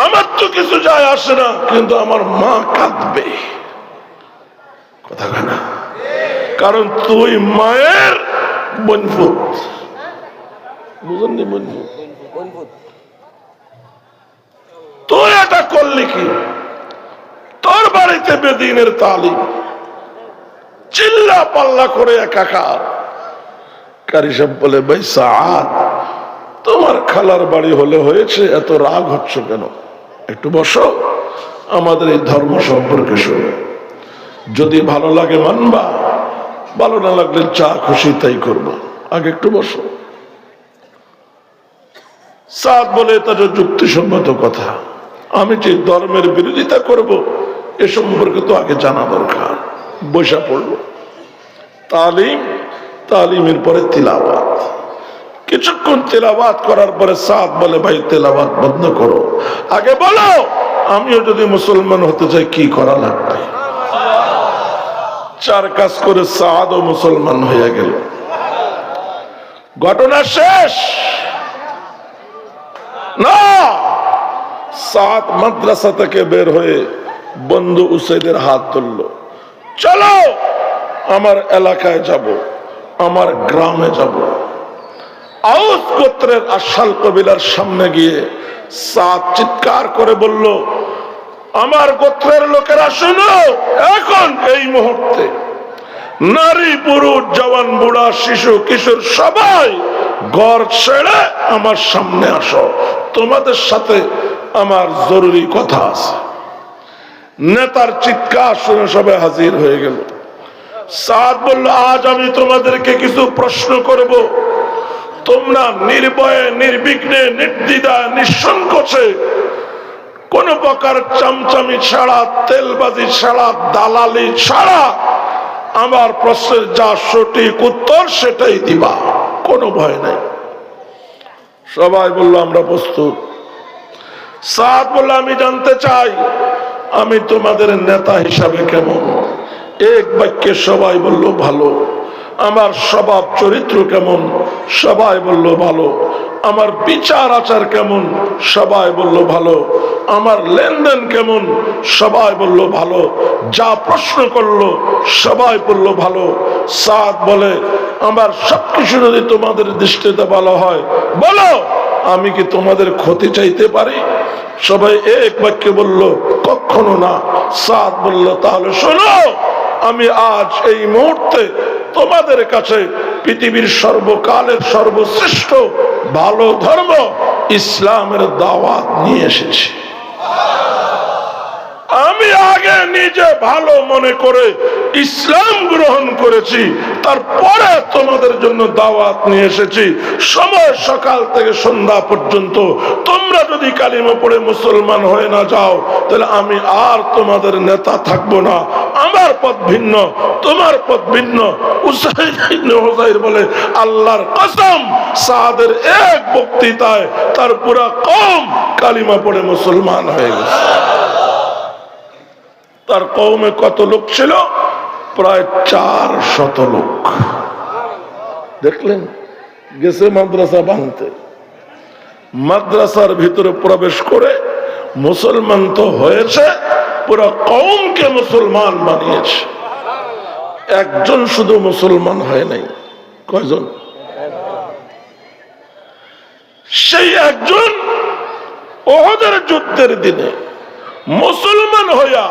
আমার তো কিছু যায় আসে না, কিন্তু আমার মা কাঁদবে। কথা না, কারণ তুই মায়ের বনফুত। বুঝেননি? বনফুত। তুই এটা করলি কি? তোর বাড়িতে বেদিনের তালিম, চিল্লা পাল্লা করে একাকার। কারি সাহেব বলে, ভাই সাদ, তোমার খালার বাড়ি হলে হয়েছে, এত রাগ হচ্ছ কেন? একটু বসো, আমাদের এই ধর্ম সম্পর্কে শোনো। যদি ভালো লাগে মানবা, ভালো না লাগলে যা খুশি তাই করবো, আগে একটু বসো। সাদ বলে, এটা যুক্তিসম্মত কথা, আমি যে ধর্মের বিরোধিতা করব এ সম্পর্কে তো আগে জানা দরকার। বৈশা পড়ল। তালিমের পরে তিলাওয়াত। কিছুক্ষণ তেলাওয়াত করার পরে সাদ বলে, ভাই তেলাওয়াত বন্ধ করো, আগে বলো আমিও যদি মুসলমান হতে চাই কি করা লাগবে। চার কাজ করে সাদ ও মুসলমান হয়ে গেল। ঘটনা শেষ না। সাদ মাদ্রাসা থেকে বের হয়ে বন্ধু উসাইদের হাত ধরল, চলো আমার এলাকায় যাব, আমার গ্রামে যাব। আউস গোত্রের আশাল কবিলার সামনে গিয়ে সাদ চিৎকার করে বলল, আমার গোত্রের লোকেরা শুনো, এখন এই মুহূর্তে নারী পুরুষ জওয়ান বুড়া শিশু কিশোর সবাই ঘর ছেড়ে আমার সামনে আসো, তোমাদের সাথে আমার জরুরি কথা আছে। নেতার চিৎকার শুনে সবাই হাজির হয়ে গেল। সাদ বলল, আজ আমি তোমাদেরকে কিছু প্রশ্ন করব, তোমরা নির্ভয়ে নির্বিঘ্নে নির্দ্বিধায় নিঃসংকোচে কোন প্রকার চামচামি ছাড়া, তেলবাজি ছাড়া, দালালি ছাড়া আমার প্রশ্নের যা সঠিক উত্তর সেটাই দিবা, কোনো ভয় নাই। সবাই বলল, আমরা প্রস্তুত। সাদ বলল, আমি জানতে চাই আমি তোমাদের নেতা হিসাবে কেমন। এক বাক্যে সবাই বলল, ভালো। আমার স্বভাব চরিত্র কেমন? সবাই বলল ভালো। আমার বিচার আচার কেমন? সবাই বলল ভালো। আমার লেনদেন কেমন? সবাই বলল ভালো। যা প্রশ্ন করলো সবাই বলল ভালো। সাদ বলে, আমার সবকিছু যদি তোমাদের দৃষ্টিতে ভালো হয় বলো, আমি কি তোমাদের ক্ষতি চাইতে পারি? সবাই এক বাক্যে বলল, কখনো না। সাদ বলল, তাহলে শোনো, আমি আজ এই মুহূর্তে তোমাদের কাছে পৃথিবীর সর্বকালের সর্বশ্রেষ্ঠ ভালো ধর্ম ইসলামের দাওয়াত নিয়ে এসেছি। আমি আগে নিজে ভালো মনে করে ইসলাম গ্রহণ করেছি, তারপরে তোমাদের জন্য দাওয়াত নিয়ে এসেছি। সময় সকাল থেকে সন্ধ্যা পর্যন্ত তোমরা যদি কালিমা পড়ে মুসলমান হয়ে না যাও, তাহলে আমি আর তোমাদের নেতা থাকবো না। আমার পথ ভিন্ন, তোমার পথ ভিন্ন। উসাইদ ইবনে হুযাইর বলে, আল্লাহর কসম, সাদের এক বক্তৃতায় তার পুরা কওম কালিমা পড়ে মুসলমান হয়ে গেছে। তার কওমে কত লোক ছিল? প্রায় 400 লোক। দেখলেন, গেছে মাদ্রাসা ভাঙতে, মাদ্রাসার ভিতরে প্রবেশ করে মুসলমান তো হয়েছে, পুরো কওমকে মুসলমান বানিয়েছে। একজন শুধু মুসলমান হয় নাই। কয়জন? সেই একজন উহুদের যুদ্ধের দিনে মুসলমান হইয়া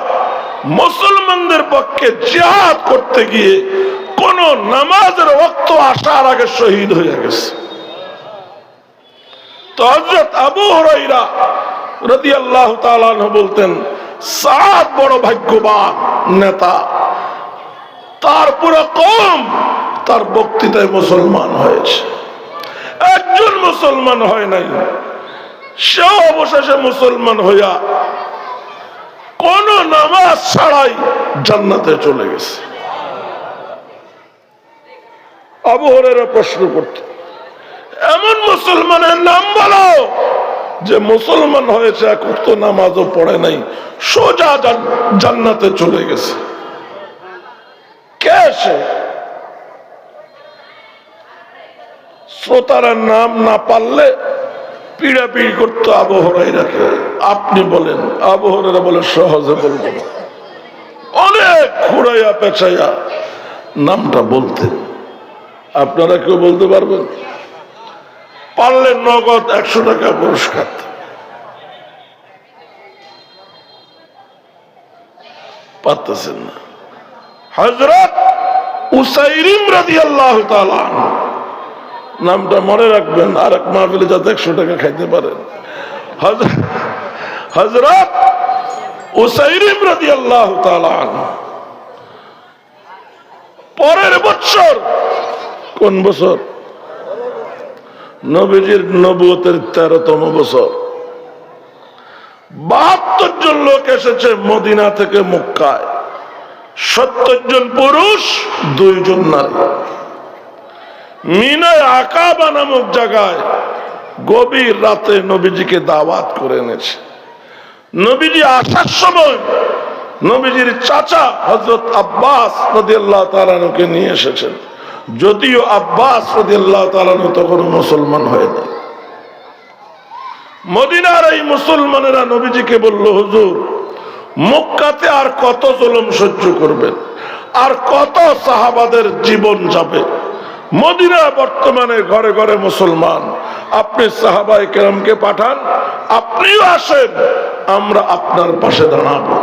মুসলমানদের পক্ষে জিহাদ করতে গিয়ে কোন নামাজের ওয়াক্ত আসার আগে শহীদ হয়ে গেছে। তো হযরত আবু হুরায়রা রাদিয়াল্লাহু তাআলা আনহু বলতেন, সাদ বড় ভাগ্যবান নেতা, তার পুরো কওম তার বক্তৃতায় মুসলমান হয়েছে, একজন মুসলমান হয় নাই। সে অবশেষে মুসলমান হইয়া কোন নামাজ ছাড়াই জান্নাতে চলে গেছে। আবু হুরায়রা প্রশ্ন করত, এমন মুসলমানের নাম বলো যে মুসলমান হয়েছে, এক ওয়াক্ত নামাজও পড়ে নাই, সোজা জান্নাতে চলে গেছে। কে সে? শ্রোতারা নাম না পারলে পিড়াপিড়ি করতো আবু হুরায়রাকে। আপনি বলেন। আবু হুরায়রা বলে, সহজে বলবো না। অনেক ঘুরাইয়া পেঁচাইয়া নামটা বলতেন। আপনারা কেউ বলতে পারবেন? পারলে নগদ 100 টাকা পুরস্কার। পারতেছেন না। হযরত উসাইরিম রাদিয়াল্লাহু তাআলা আনহু, নামটা মনে রাখবেন, আর এক মাহফিলে যাতে 100 টাকা খাইতে পারেন। হযরত উসাইরিম রাদিয়াল্লাহু তাআলা আনহু পরের বছর, কোন বছর? নবীজির নবুয়তের 13তম বছর, 72 জন লোক এসেছে মদিনা থেকে মক্কায়, 70 জন পুরুষ, 2 জন নারী। মিনায় আকাবা নামক জায়গায় গভীর রাতে নবীজিকে দাওয়াত করে এনেছে। নবীজি আসার সময় নবীজির চাচা হযরত আব্বাস রাদিয়াল্লাহু তাআলা আনহুকে নিয়ে এসেছেন, যদিও আব্বাস রাদিয়াল্লাহু তাআলা আনহু তখন মুসলমান হয়নি। মদিনার এই মুসলমানেরা নবীজিকে বলল, হুজুর, মক্কাতে আর কত জুলুম সহ্য করবেন, আর কত সাহাবাদের জীবন যাবে? মদিনা বর্তমানে ঘরে ঘরে মুসলমান, আপনি সাহাবায়ে কেরামকে পাঠান, আপনিও আসেন, আমরা আপনার পাশে দাঁড়াবো।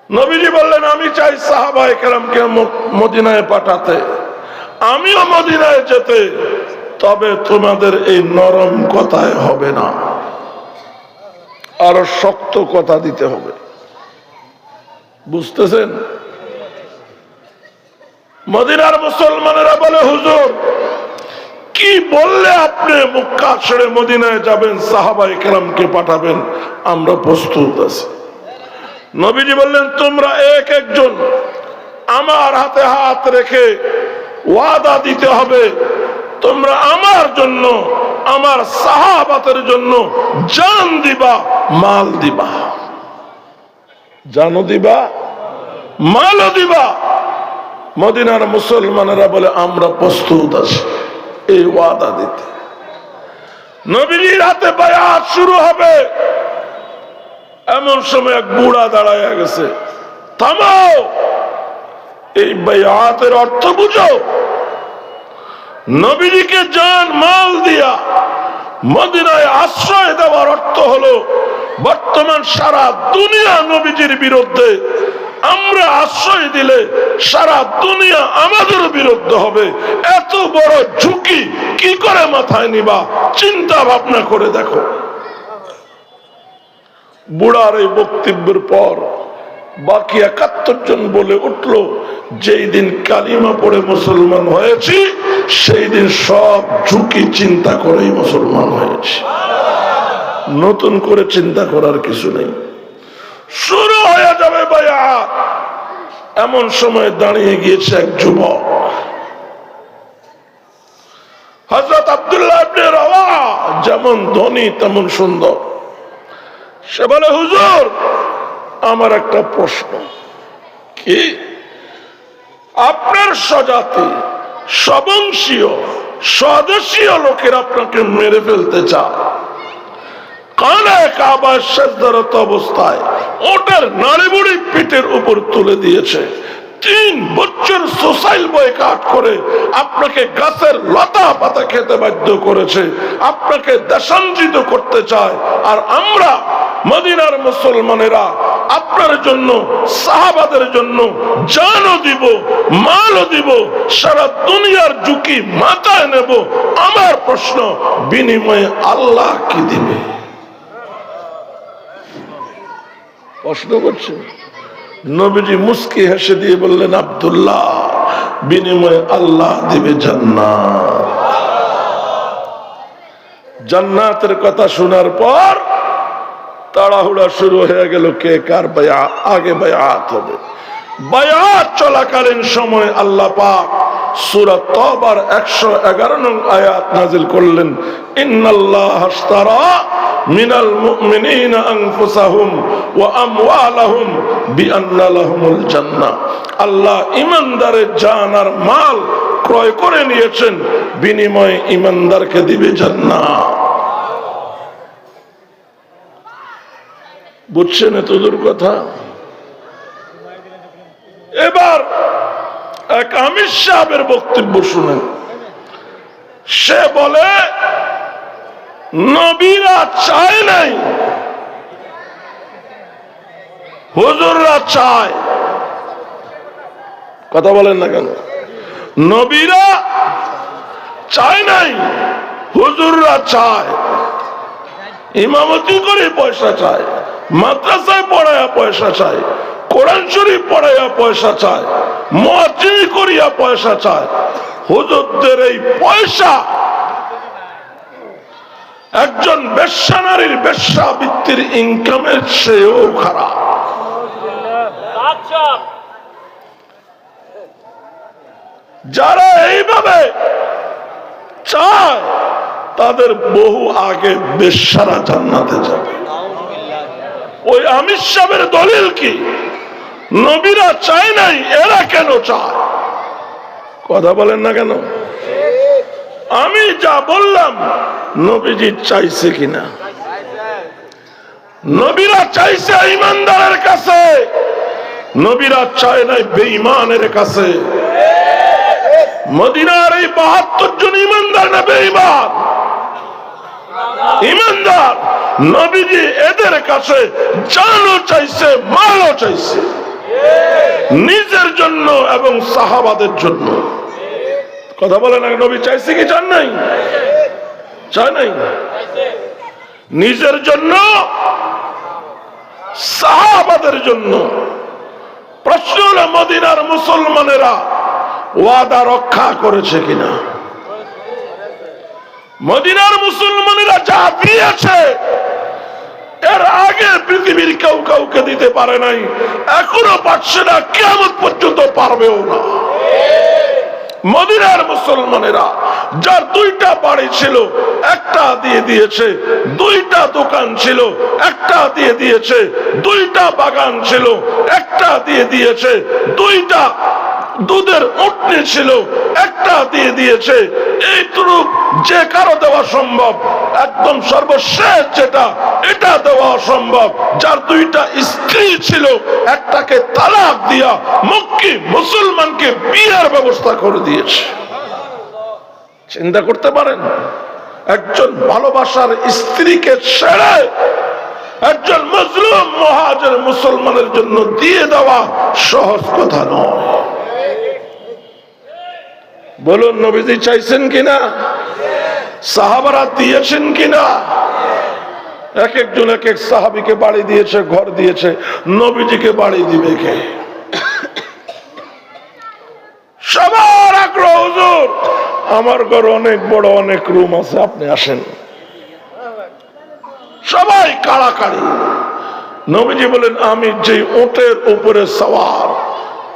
নবীজি বললেন, আমি চাই সাহাবায়ে কেরামকে মদিনায় পাঠাতে, আমিও মদিনায় যেতে, তবে তোমাদের এই নরম কথায় হবে না, আরো শক্ত কথা দিতে হবে। বুঝতেছেন? মদিনার মুসলমানেরা বলে, হুজুর, কি বললে আপনি মক্কা ছেড়ে মদিনায় যাবেন, সাহাবায়ে কেরামকে পাঠাবেন? আমরা প্রস্তুত আছি। নবীজি বললেন, তোমরা এক একজন আমার হাতে হাত রেখে ওয়াদা দিতে হবে, তোমরা আমার জন্য, আমার সাহাবাতের জন্য জান দিবা, মাল দিবা। জানও দিবা, মালও দিবা। মদিনার মুসলমানেরা বলে, আমরা প্রস্তুত আছি এই ওয়াদা দিতে। নবীজির হাতে বায়াত শুরু হবে, এমন সময় এক বুড়া দাঁড়ায় গেছে। থামাও, এই বায়াতের অর্থ বুঝো। নবীজিকে জান মাল দিয়া মদিনায় আশ্রয় দেওয়ার অর্থ হলো, বর্তমান সারা দুনিয়া নবীজির বিরুদ্ধে, আমরা আশ্রয় দিলে সারা দুনিয়া আমাদের বিরুদ্ধে হবে। এত বড় ঝুঁকি কি করে মাথায় নিবা? চিন্তা ভাবনা করে দেখো। বুড়ার এই বক্তব্যের পর বাকি 71 জন বলে উঠল, যেই দিন কালিমা পড়ে মুসলমান হয়েছি সেই দিন সব ঝুঁকি চিন্তা করেই মুসলমান হয়েছি, নতুন করে চিন্তা করার কিছু নেই। শুরু হয়ে যাবে বায়াত। এমন সময় দাঁড়িয়ে গিয়েছে এক যুবক, হযরত আব্দুল্লাহ ইবনে রাওয়াহা, যেমন ধনী তেমন সুন্দর। সে বলে, হুজুর আমার একটা প্রশ্ন। কি? আপনার স্বজাতি সবংশীয় স্বদেশীয় লোকের আপনাকে মেরে ফেলতে চায়, কানায় কাবার সেজদারত অবস্থায় ওটার নাড়িবুড়ি পিঠের উপর তুলে দিয়েছে, 3 বছর সোসাইল বয়কট করে আপনাকে গাছের লতা পাতা খেতে বাধ্য করেছে, আপনাকে দেশান্তরিত করতে চায়। আর আমরা মদিনার মুসলমানেরা আপনার জন্য, সাহাবাদের জন্য জানও দিব, মালও দিব, সারা দুনিয়ার ঝুঁকি মাথায় নেব। আমার প্রশ্ন, বিনিময়ে আল্লাহ কি দিবে? প্রশ্ন করছে। নবীজি মুস্কি হেসে দিয়ে বললেন, আব্দুল্লাহ, বিনিময়ে আল্লাহ দিবে জান্নাত। জান্নাতের কথা শোনার পর তাড়াহুড়া শুরু হয়ে গেল, কে কার বায়াত আগে বায়াত হবে। বায়াত চলাকালীন সময় আল্লাহ পাক সূরা তাওবার 111 নং আয়াত নাযিল করলেন, ইন্নাল্লাহ আশতারা মিনাল মুমিনিনা আনফুসাহুম ওয়া আমওয়ালাহুম বিআন্না লাহুমুল জান্নাহ। আল্লাহ ঈমানদারের জান আর মাল ক্রয় করে নিয়েছেন, বিনিময়ে ঈমানদারকে দিবে জান্নাত। বুঝছেন এতদূর কথা? এবার এক আমির সাহেবের বক্তব্য শুনেন। সে বলে, নবীরা চায় নাই, হুজুররা চায়। কথা বলেন না কেন? নবীরা চায় নাই, হুজুররা চায়। ইমামতি করে পয়সা চায়, মাদ্রাসায় পড়াইয়া পয়সা চায়, কোরআন শরীফ পড়াইয়া পয়সা চায়, মুয়াজ্জিন করিয়া পয়সা চায়। হুজুরদের এই পয়সা একজন বেশ্যা নারীর বেশ্যাবৃত্তির ইনকামের চেয়েও খারাপ। যারা এইভাবে চায় তাদের বহু আগে বেশ্যারা জান্নাতে যাবে। ওই আমির সাহেবের দলিল কি? নবীরা চায় নাই, এরা কেন চায়? কথা বলেন না কেন? আমি যা বললাম নবীজি চাইছে কিনা? নবীরা চাইছে ঈমানদারের কাছে, নবীরা চায় নাই বেঈমানের কাছে। মদিনার এই 72 জন ঈমানদার না বেঈমান? ঈমানদার। নবীজি এদের কাছে জানও চাইছে, মালও চাইছে, নিজের জন্য এবং সাহাবাদের জন্য। কথা বলে না? নবী চাইছে কি চান নাই? চায় নাই। নিজের জন্য, সাহাবাদের জন্য। প্রশ্ন হলো, মদিনার মুসলমানেরা ওয়াদা রক্ষা করেছে কিনা? মদিনার মুসলমানেরা যা দিয়েছে এর আগে পৃথিবীর কেউ কাউকে দিতে পারে নাই, এখনো পারছে না, কিয়ামত পর্যন্ত পারবেও না। মদিনার মুসলমানেরা যার 2টা বাড়ি ছিল একটা দিয়ে দিয়েছে, 2টা দোকান ছিল একটা দিয়ে দিয়েছে, 2টা বাগান ছিল একটা দিয়ে দিয়েছে, 2টা দুধের উটনি ছিল একটা দিয়ে দিয়েছে। এইটুকু যে কারো দেওয়া সম্ভব, একদম সর্বশেষ যেটা, এটা দেওয়া সম্ভব। যার 2টা স্ত্রী ছিল, একটাকে তালাক দিয়া মক্কি মুসলমানকে বিয়ের ব্যবস্থা করে দিয়েছে। চিন্তা করতে পারেন, একজন ভালোবাসার স্ত্রীকে ছেড়ে একজন মজলুম মুহাজির মুসলমানের জন্য দিয়ে দেওয়া সহজ কথা নয়। বলুন, নবীজি চাইছেন কিনা? সাহাবারা দিয়েছেন কিনা? এক একজন এক এক সাহাবীকে বাড়ি দিয়েছে, ঘর দিয়েছে, নবীজিকে বাড়ি দিবে কে? সবার আগ্রহ, হুজুর আমার ঘর অনেক বড়, অনেক রুম আছে, আপনি আসেন। সবাই কাড়াকাড়ি। নবীজি বলেন, আমি যে উটের উপরে সওয়ার,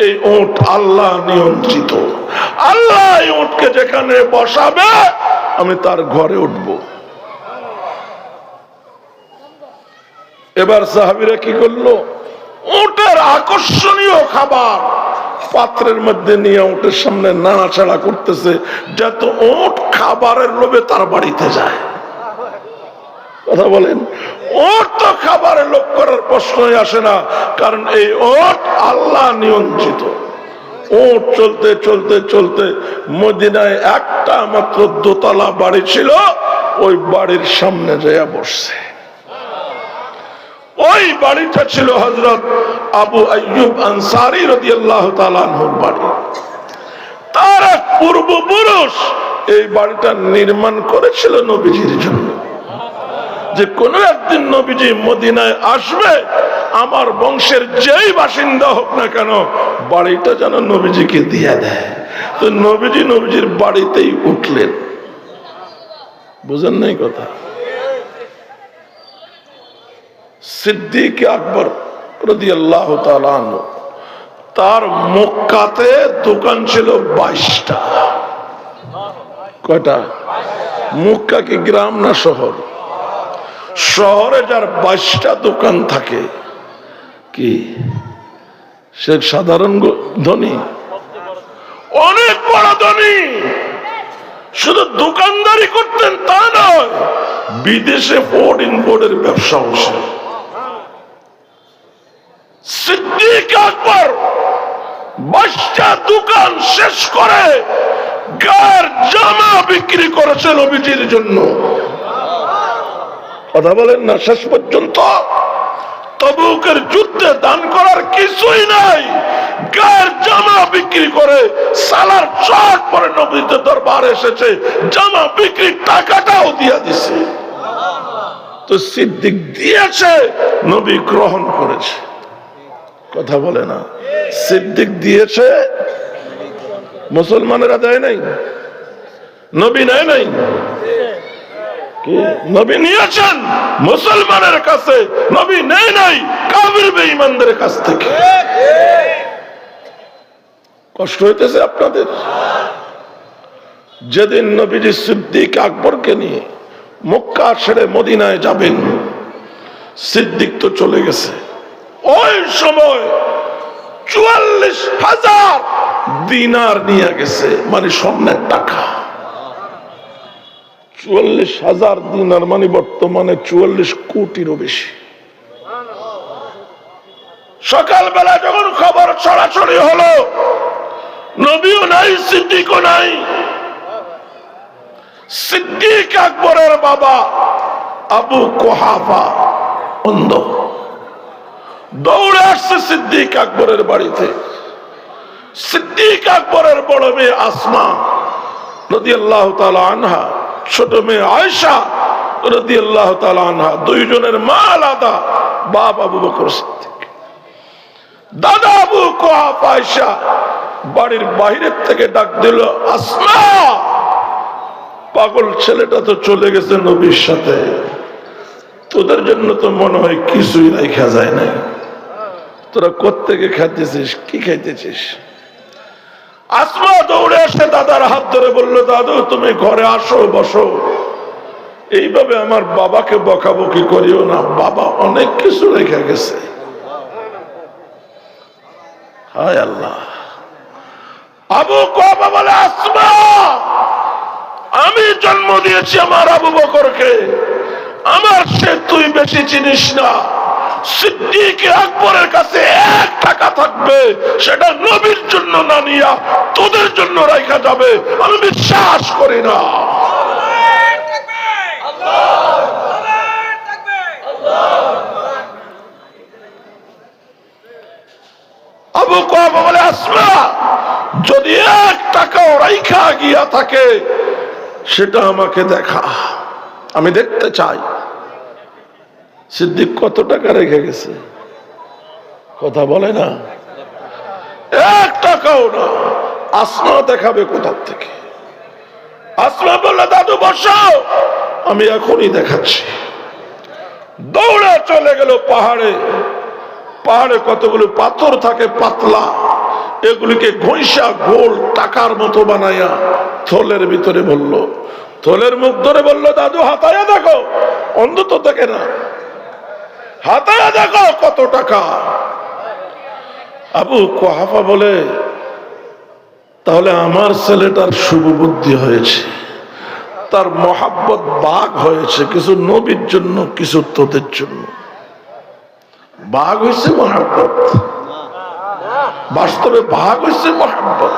এই উট আল্লাহ নিয়ন্ত্রিত। আল্লাহ এই উটকে যেখানে বসাবে আমি তার ঘরে উঠব। এবার সাহাবীরা কি করলো? উটের আকর্ষণীয় খাবার পাত্রের মধ্যে নিয়ে উটের সামনে নাড়াচাড়া করতেছে, যাতে উট খাবারের লোভে তার বাড়িতে যায়। কথা বলেন, ওট তো খাবারের লোভ করার প্রশ্নই আসে না, কারণ এই ওট আল্লাহ নিয়ন্ত্রিত। ওট চলতে চলতে চলতে মদিনায় একটা মাত্র দোতলা বাড়ি ছিল, ওই বাড়ির সামনে যেয়ে বসছে। ওই বাড়িটা ছিল হযরত আবু আইয়ুব আনসারী রাদিয়াল্লাহু তাআলা আনহুর বাড়ি। তার এক পূর্বপুরুষ এই বাড়িটা নির্মাণ করেছিল নবীজির জন্য, যে কোন একদিন নবীজি মদিনায় আসবে, আমার বংশের যেই বাসিন্দা হোক না কেন বাড়িটা যেন নবীজিকে দিয়ে দেয়। তো নবীজি নবীজির বাড়িতেই উঠলেন। বুঝেন নাই কথা? সিদ্দিক আকবর রাদিয়াল্লাহু তাআলা আনহু, তার মক্কাতে দোকান ছিল 22টা। কয়টা? মক্কা কি গ্রাম না শহর? শহরে যার 22টা দোকান থাকে, কি সে সাধারণ ধনী? অনেক বড় ধনী। শুধু দোকানদারি করতেন তা নয়, বিদেশে পোর্ট ইম্পোর্টের ব্যবসা হচ্ছে। সিদ্দিক আকবর 22টা দোকান শেষ করে গায়ের জামা বিক্রি করেছে নবীজির জন্য। কথা বলেন না? শেষ পর্যন্ত তবুকের যুদ্ধে দান করার কিছুই নাই, গায়ের জামা বিক্রি করে সালার শর্ট পরে নবীদের দরবারে এসেছে, জামা বিক্রি টাকাটাও দিয়ে দিছে। তো সিদ্দিক দিয়েছে, নবী গ্রহণ করেছে। কথা বলে না? সিদ্দিক দিয়েছে, মুসলমানেরা দেয় নাই, নবী নেয় নাই। নবী নিয়েছেন মুসলমানের কাছে, নবী নেয় নাই কাফির বেঈমানদের কাছ থেকে। কষ্ট হইতেছে আপনাদের? যেদিন নবীজি সিদ্দিক আকবরকে নিয়ে মক্কা ছেড়ে মদিনায় যাবেন, সিদ্দিক তো চলে গেছে। ওই সময় 44,000 দিনার নিয়ে গেছে, মানে স্বর্ণের টাকা। 44,000 দিনার মানে বর্তমানে 44 কোটিরও বেশি। সকালবেলা যখন খবর ছড়াছড়ি হলো, নবীও নাই, সিদ্দিকও নাই। সিদ্দিক আকবরের বাবা আবু কুহাফা অন্ধ, দৌড়ে আসছে সিদ্দিক আকবরের বাড়িতে। সিদ্দিক আকবরের বড় মেয়ে আসমা রাদিয়াল্লাহু তাআলা আনহা, ছোট মেয়ে আয়েশা রাদিয়াল্লাহু তাআলা আনহা, দুইজনের মা আলাদা, বাপ আবু বকর সিদ্দিক। দাদা আবু কুহাফা আয়েশা বাড়ির বাইরের থেকে ডাক দিল, আসমা, পাগল ছেলেটা তো চলে গেছে নবীর সাথে, তোদের জন্য তো মনে হয় কিছুই রাখা যায় না, তোরা কোত্থেকে খাইতেছিস, কি খাইতেছিস? আসমা দৌড়ে এসে দাদার হাত ধরে বলল, দাদু তুমি ঘরে আসো, বসো, এইভাবে আমার বাবাকে বকাবকি করিও না, বাবা অনেক কিছু রেখে গেছে। হায় আল্লাহ। আবু কুহাফা বলে, আসমা, আমি জন্ম দিয়েছি আমার আবু বকরকে, আমার সে তুই বেশি চিনিস না। সিদ্দিক আকবরের কাছে 1 টাকা থাকবে, সেটা নবীর জন্য না নিয়া তোদের জন্য রাখা যাবে, আমি বিশ্বাস করি না। আবু কুহাফা বলে, আসমা, যদি 1 টাকাও রাখা গিয়া থাকে সেটা আমাকে দেখা, আমি দেখতে চাই। সিদ্দিক কত টাকা রেখে গেছে? কথা বলে না, 1 টাকাও না। আসমা দেখাবে কোথার থেকে? আসমা বললে দাদু বসাও, আমি এখনই দেখাচ্ছি। দৌড়ে চলে গেল পাহাড়ে। পাহাড়ে কতগুলো পাথর থাকে পাতলা, এগুলিকে ঘষা গোল টাকার মতো বানাইয়া থলের ভিতরে বলল, থলের মুখ ধরে বলল, দাদু হাতায়া দেখো। অন্ধ তো দেখে না, হাতায়া দেখো কত টাকা। আবু কুহাফা বলে, তাহলে আমার ছেলেটার শুভ বুদ্ধি হয়েছে, তার মহাব্বত বাঘ হয়েছে, কিছু নবীর জন্য, কিছু তোদের জন্য। বাঘ হয়েছে মহাব্বত, বাস্তবে বাঘ হয়েছে মহাব্বত।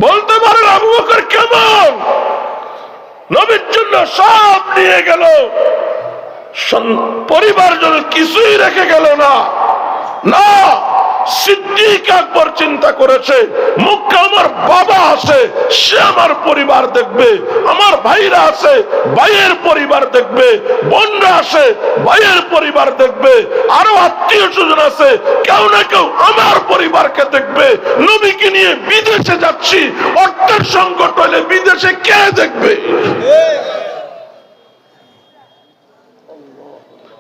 বলতে পারেন আবু বকর কেমন নবীর জন্য সব নিয়ে গেল, পরিবার জন্য কিছুই রেখে গেল না। না, সিদ্দিক আকবর চিন্তা করেছে, মুখে আমার বাবা আছে, সে আমার পরিবার দেখবে, আমার ভাইরা আছে, ভাইয়ের পরিবার দেখবে, বোনরা আছে, ভাইয়ের পরিবার দেখবে, আরো আত্মীয় স্বজন আছে, কেউ না কেউ আমার পরিবারকে দেখবে। নবীকে নিয়ে বিদেশে যাচ্ছি, অর্থের সংকট হলে বিদেশে কে দেখবে?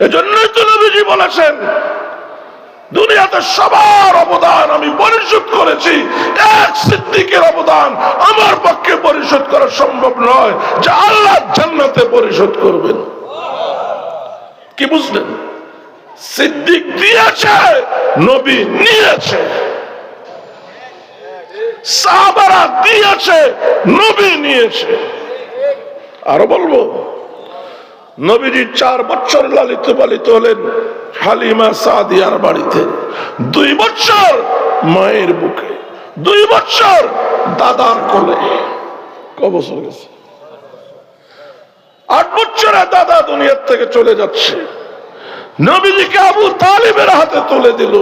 এজন্যই তো নবীজি বলেছেন, দুনিয়াতে সবার অবদান আমি পরিশোধ করেছি, এক সিদ্দিকের অবদান আমার পক্ষে পরিশোধ করা সম্ভব নয়, যে আল্লাহ জান্নাতে পরিশোধ করবেন। কি বুঝলেন? সিদ্দিক দিয়েছে, নবী নিয়েছে। সাহাবারা দিয়েছে, নবী নিয়েছে। আরো বলবো, নবীজি 4 বছর লালিত পালিত হলেন হালিমা সাদিয়ার বাড়িতে, 2 বছর মায়ের বুকে, 2 বছর দাদার কোলে। ক বছর গেছে? 8 বছরে দাদা দুনিয়ার থেকে চলে যাচ্ছে। নবীজিকে আবু তালেবের হাতে তুলে দিল।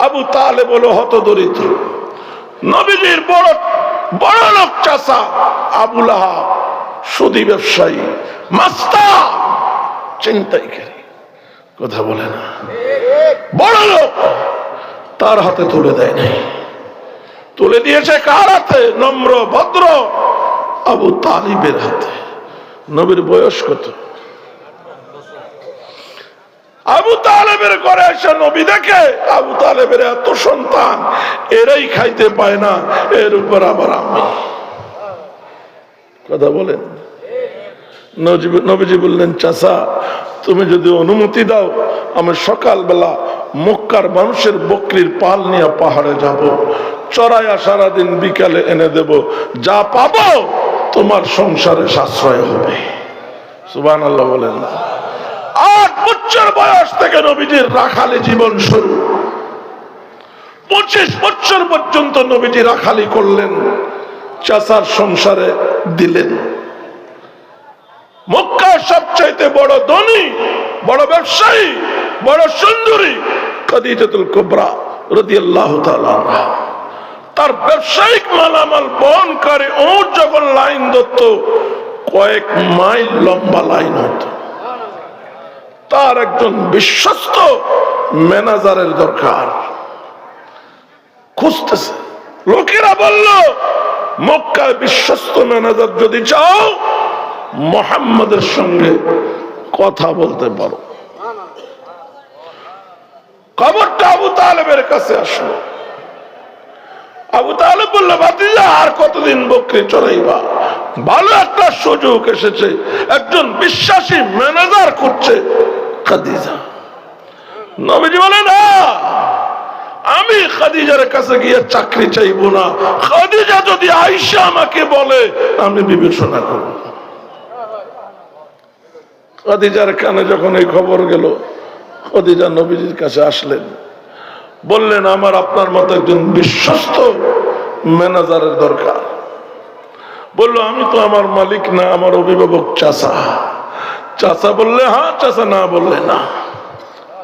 আবু তালেব হলো হতদরিদ্র। নবীজির বড় লোক চাচা আবু লাহাব সুদী ব্যবসায়ী, মাস্টার, চিন্তাইকারী, কথা বলে না, বড় লোক, তার হাতে তুলে দেয় নাই। তুলে দিয়েছে কার হাতে? নম্র ভদ্র আবু তালিবের হাতে। নবীর বয়স কত? আবু তালেবের ঘরে এসে নবী দেখে আবু তালেবের এত সন্তান, এরাই খাইতে পায় না, এর উপর আবার আমি। কথা বলেন। নবীজি বললেন, চাচা তুমি যদি অনুমতি দাও, আমি সকালবেলা মক্কার মানুষের বকরির পাল নিয়ে পাহাড়ে যাব, চড়াইয়া সারাদিন, বিকালে এনে দেব, যা পাবো তোমার সংসারে সাশ্রয় হবে। সুবহানাল্লাহ বলেন। 8 বছর বয়স থেকে নবীজির রাখালি জীবন শুরু। 25 বছর পর্যন্ত নবীজি রাখালি করলেন, চাচার সংসারে দিলেন। মক্কার সবচাইতে বড় ধনী, বড় ব্যবসায়ী, বড় সুন্দরী খাদিজাতুল কুবরা রাদিয়াল্লাহু তাআলা আনহা, তার ব্যবসায়িক মালামাল বহনকারী উট যখন লাইন ধরত, কয়েক মাইল লম্বা লাইন হতো। তার একজন বিশ্বস্ত ম্যানেজারের দরকার, খুঁজতেছে। লোকেরা বলল, মক্কায় বিশ্বস্ত ম্যানেজার যদি চাও, মুহাম্মদের সঙ্গে কথা বলতে পারো। খবরটা আবু তালেবের কাছে আসলো। আবু তালেব বলল, ভাতিজা আর কতদিন বকরি চড়াইবা? ভালো একটা সুযোগ এসেছে, একজন বিশ্বাসী ম্যানেজার করছে খাদিজা। নবীজি বলে, না, আমি খাদিজার কাছে গিয়ে চাকরি চাইবো না। খাদিজা যদি আয়েশা আমাকে বলে, আমি বিবেচনা করব। খাদিজার কানে যখন এই খবর গেল, খাদিজা নবীজির কাছে আসলেন, বললেন, আমার আপনার মতো একজন বিশ্বস্ত ম্যানেজারের দরকার। বলল, আমি তো আমার মালিক না, আমার অভিভাবক চাচা। চাচা বললে হ্যাঁ, চাচা না বললে না।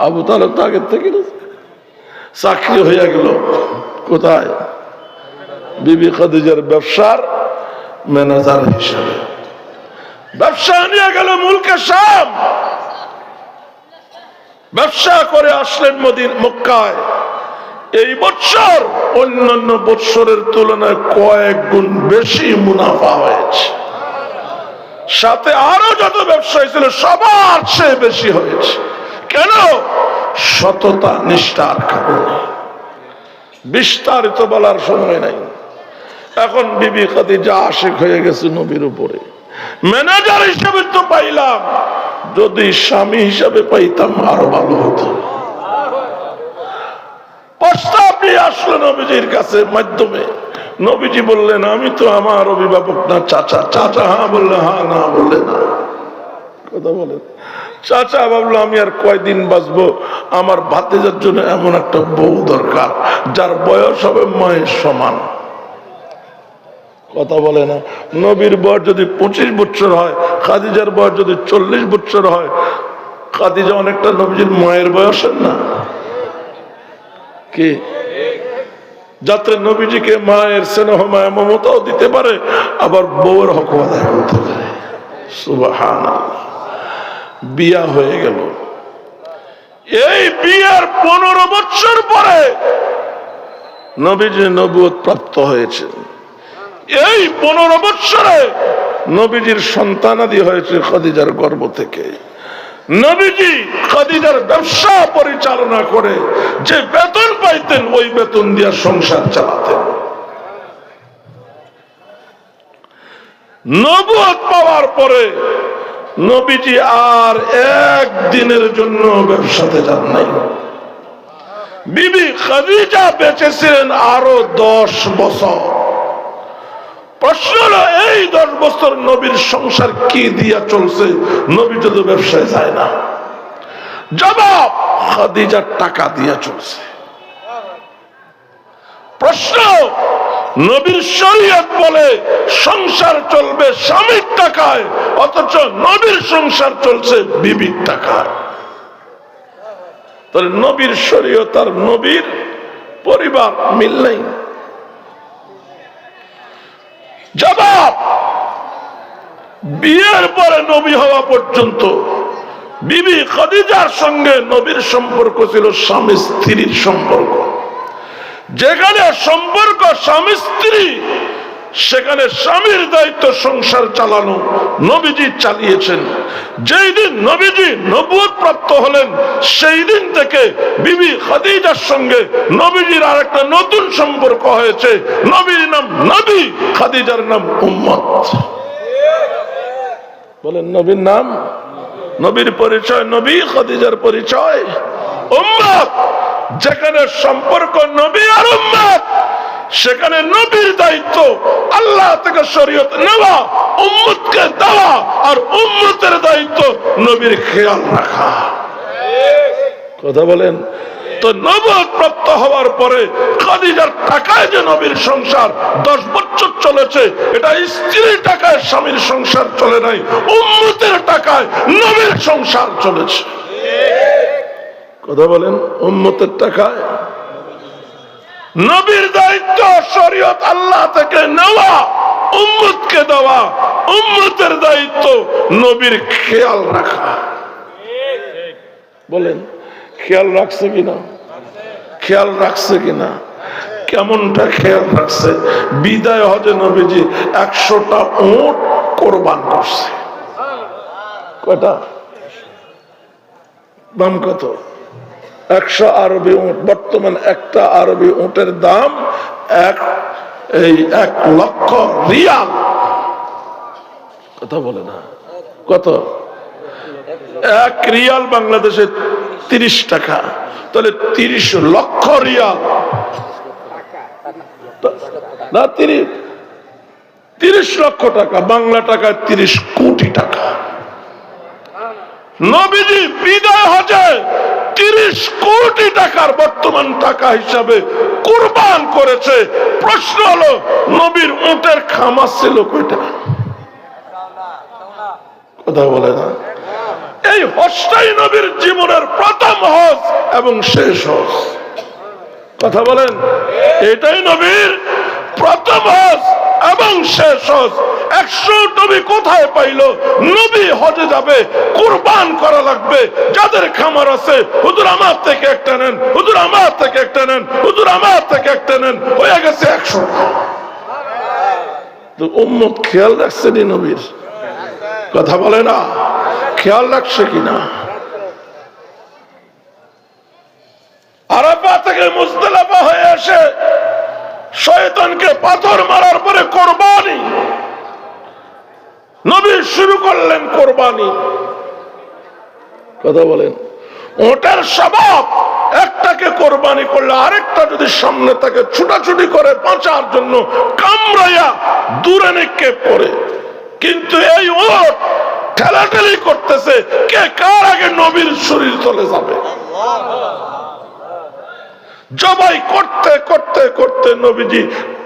আবু তালেব তো আগের থেকে চাকরি হয়ে গেল কোথায়? বিবি খাদিজার ব্যবসার ম্যানেজার হিসেবে। ব্যবসা নিয়ে গেল মুলকে শাম। ব্যবসা করে আসলেন মক্কায়। এই বছর অন্যান্য বছরের তুলনায় কয়েক গুণ বেশি মুনাফা হয়েছে, সাথে আরো যত ব্যবসায়ী ছিল সবার চেয়ে বেশি হয়েছে। কেন? সততা নিষ্ঠার কারণে। বিস্তারিত বলার সময় নাই। এখন বিবি খাদিজা আশিক হয়ে গেছে নবীর উপরে। ম্যানেজার হিসেবে তো পাইলাম, যদি স্বামী হিসাবে পাইতাম আরো ভালো হতো। প্রস্তাব নিয়ে আসলো নবীজির কাছে মাধ্যমে। নবীজি বললেন, আমি তো আমার অভিভাবক না চাচা। চাচা হ্যাঁ বললে হ্যাঁ, না বললে না। কথা বলেন। চাচা ভাবলো আমি আর কয়দিন বাঁচবো, আমার ভাতিজার জন্য এমন একটা বউ দরকার যার বয়স হবে মায়ের সমান। কথা বলে না। নবীর বয়স যদি 25 বছর হয়, খাদিজার বয়স যদি 40 বছর হয়, খাদিজা অনেকটা নবীজির মায়ের বয়সের না কি? যাতে নবীজিকে মায়ের স্নেহ মায়া মমতাও দিতে পারে, আবার বউয়ের হক আদায় করতে পারে। সুবহানাল্লাহ। বিয়া হয়ে গেল। এই বিয়ার 15 বছর পরে নবীজি নবুয়ত প্রাপ্ত হয়েছে। এই 15 বছরে নবীজির সন্তানাদি হয়েছে খাদিজার গর্ভ থেকে। নবীজি খাদিজার ব্যবসা পরিচালনা করে যে বেতন পাইতেন, ওই বেতন দিয়ে সংসার চালাতেন। নবুয়ত পাওয়ার পরে নবীজি আর একদিনের জন্য ব্যবসাতে যান নাই। বিবি খাদিজা বেঁচেছিলেন আরো 10 বছর। প্রশ্ন হলো, এই 10 বছর নবীর সংসার কি দিয়া চলছে? নবী যদি ব্যবসায় যায় না। জবাব, খাদিজার টাকা দিয়া চলছে। প্রশ্ন, নবীর শরীয়ত বলে সংসার চলবে স্বামীর টাকায়, অথচ নবীর সংসার চলছে বিবির টাকায়। তাহলে নবীর শরীয়ত আর নবীর পরিবার মিল নেই। জবাব, বিয়ের পরে নবী হওয়া পর্যন্ত বিবি খাদিজার সঙ্গে নবীর সম্পর্ক ছিল স্বামী স্ত্রীর সম্পর্ক। যেখানে সম্পর্ক স্বামী স্ত্রী, সেখানে স্বামীর দায়িত্ব সংসার চালানো নবীজি চালিয়েছেন। যেই দিন নবীজি নবুয়ত প্রাপ্ত হলেন, সেই দিন থেকে বিবি খাদিজার সঙ্গে নবীজির আর একটা নতুন সম্পর্ক হয়েছে। নবীর নাম নবী, খাদিজার নাম উম্মত। বলেন, নবীর নাম, নবীর পরিচয় নবী, খাদিজার পরিচয় উম্মত। যেখানে সম্পর্ক নবী আর উম্মত, সেখানে নবীর দায়িত্ব আল্লাহ থেকে শরীয়ত নেওয়া, উম্মতকে দেওয়া, আর উম্মতের দায়িত্ব নবীর খেয়াল রাখা। কথা বলেন। তো নবুয়ত প্রাপ্ত হওয়ার পরে খাদিজার টাকায় যে নবীর সংসার 10 বছর চলেছে, এটা স্ত্রীর টাকায় স্বামীর সংসার চলে নাই, উম্মতের টাকায় নবীর সংসার চলেছে। কথা বলেন। উম্মতের টাকায় নবীর দায়িত্ব শরীয়ত আল্লাহ থেকে নেওয়া, উম্মতকে দেওয়া, উম্মতের দায়িত্ব নবীর খেয়াল রাখা। বলেন, খেয়াল রাখছে কিনা? খেয়াল রাখছে কিনা? কেমনটা খেয়াল রাখছে? বিদায় হজে নবীজি 100টা উট কোরবান করছে। কয়টা? দাম কত? 100 আরবি উট। বর্তমান একটা আরবি উটের দাম 1 লক্ষ রিয়াল। কথা বলে না। কত? 1 রিয়াল বাংলাদেশে 30 টাকা। তাহলে 30 লক্ষ রিয়াল না, 30 লক্ষ টাকা, বাংলা টাকায় 30 কোটি টাকা। নবীজি বিদায় হজে 30 কোটি টাকার বর্তমান টাকা হিসাবে কুরবান করেছে। প্রশ্ন হলো, নবীর উটের খামার ছিল কয়টা? কথা বলে না। এই হজটাই নবীর জীবনের প্রথম হজ এবং শেষ হজ। কথা বলেন, এটাই নবীর প্রথম হজ এবং শেষ হজ। 100 নবী কোথায় পাইল? নবী হজে যাবে, কুরবান করা লাগবে। যাদের খামার আছে, হুজুর আমার থেকে একটা নেন, হুজুর আমার থেকে একটা নেন, হুজুর আমার থেকে একটা নেন, হয়ে গেছে 100। তো উম্মত খেয়াল রাখছে নি নবীর কথা? বলে না, খেয়াল রাখছে কিনা? আরাফা থেকে মুজদালিফা হয়ে এসে শয়তানকে পাথর মারার পরে কোরবানি, নবী শুরু করলেন কোরবানি। কথা বলেন, ওটার স্বভাব একটাকে কোরবানি করলে আরেকটা যদি সামনে তাকে ছুটাছুটি করে বাঁচার জন্য কামড়াইয়া দূরে নিক্ষেপ করে। কিন্তু এই ওট ঠেলাঠেলি করতেছে, কে কার আগে নবীর শরীর চলে যাবে। জবাই করতে করতে করতে নবীজি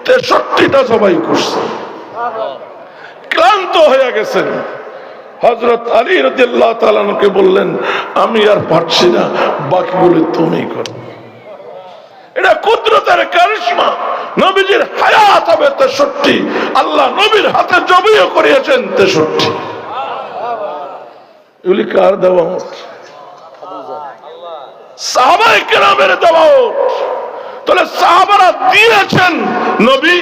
63টা জবাই করছে, ক্লান্ত হয়ে গেছেন। হযরত আলী রাদিয়াল্লাহু তাআলা আনহুকে বললেন, আমি আর পারছি না, বাকিগুলো তুমি করো। এটা কুদরতের কারিশমা। নবীজির হায়াত হবে 63, আল্লাহ নবীর হাতে জবাইও করিয়েছেন 63। এগুলি কার দেওয়া? সাহাবায়ে কেরামের দেওয়া। তাহলে সাহাবারা দিয়েছেন, নবী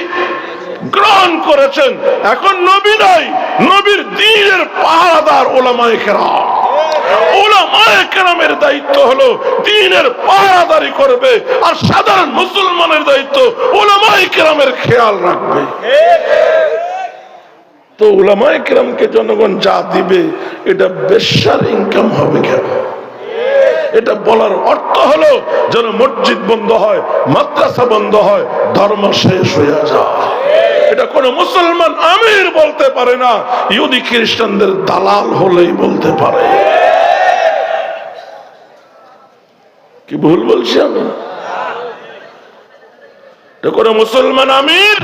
গ্রহণ করেছেন। এখন নবী নাই, নবীর দ্বীনের পাহারাদার উলামায়ে কেরাম। উলামায়ে কেরামের দায়িত্ব হলো দ্বীনের পাহারাদারি করবে, আর সাধারণ মুসলমানের দায়িত্ব উলামায়ে কেরামের খেয়াল রাখবে। তো উলামায়ে কেরামকে জনগণ যা দিবে, এটা বেশ্যার ইনকাম হবে কেন? এটা বলার অর্থ হলো যেন মসজিদ বন্ধ হয়, মাদ্রাসা বন্ধ হয়, ধর্ম শেষ হয়ে যায়। এটা কোন মুসলমান আমির বলতে পারে না, ইহুদি খ্রিস্টানদের দালাল হলেই বলতে পারে। কি ভুল বলছি আমি? এটা কোন মুসলমান আমির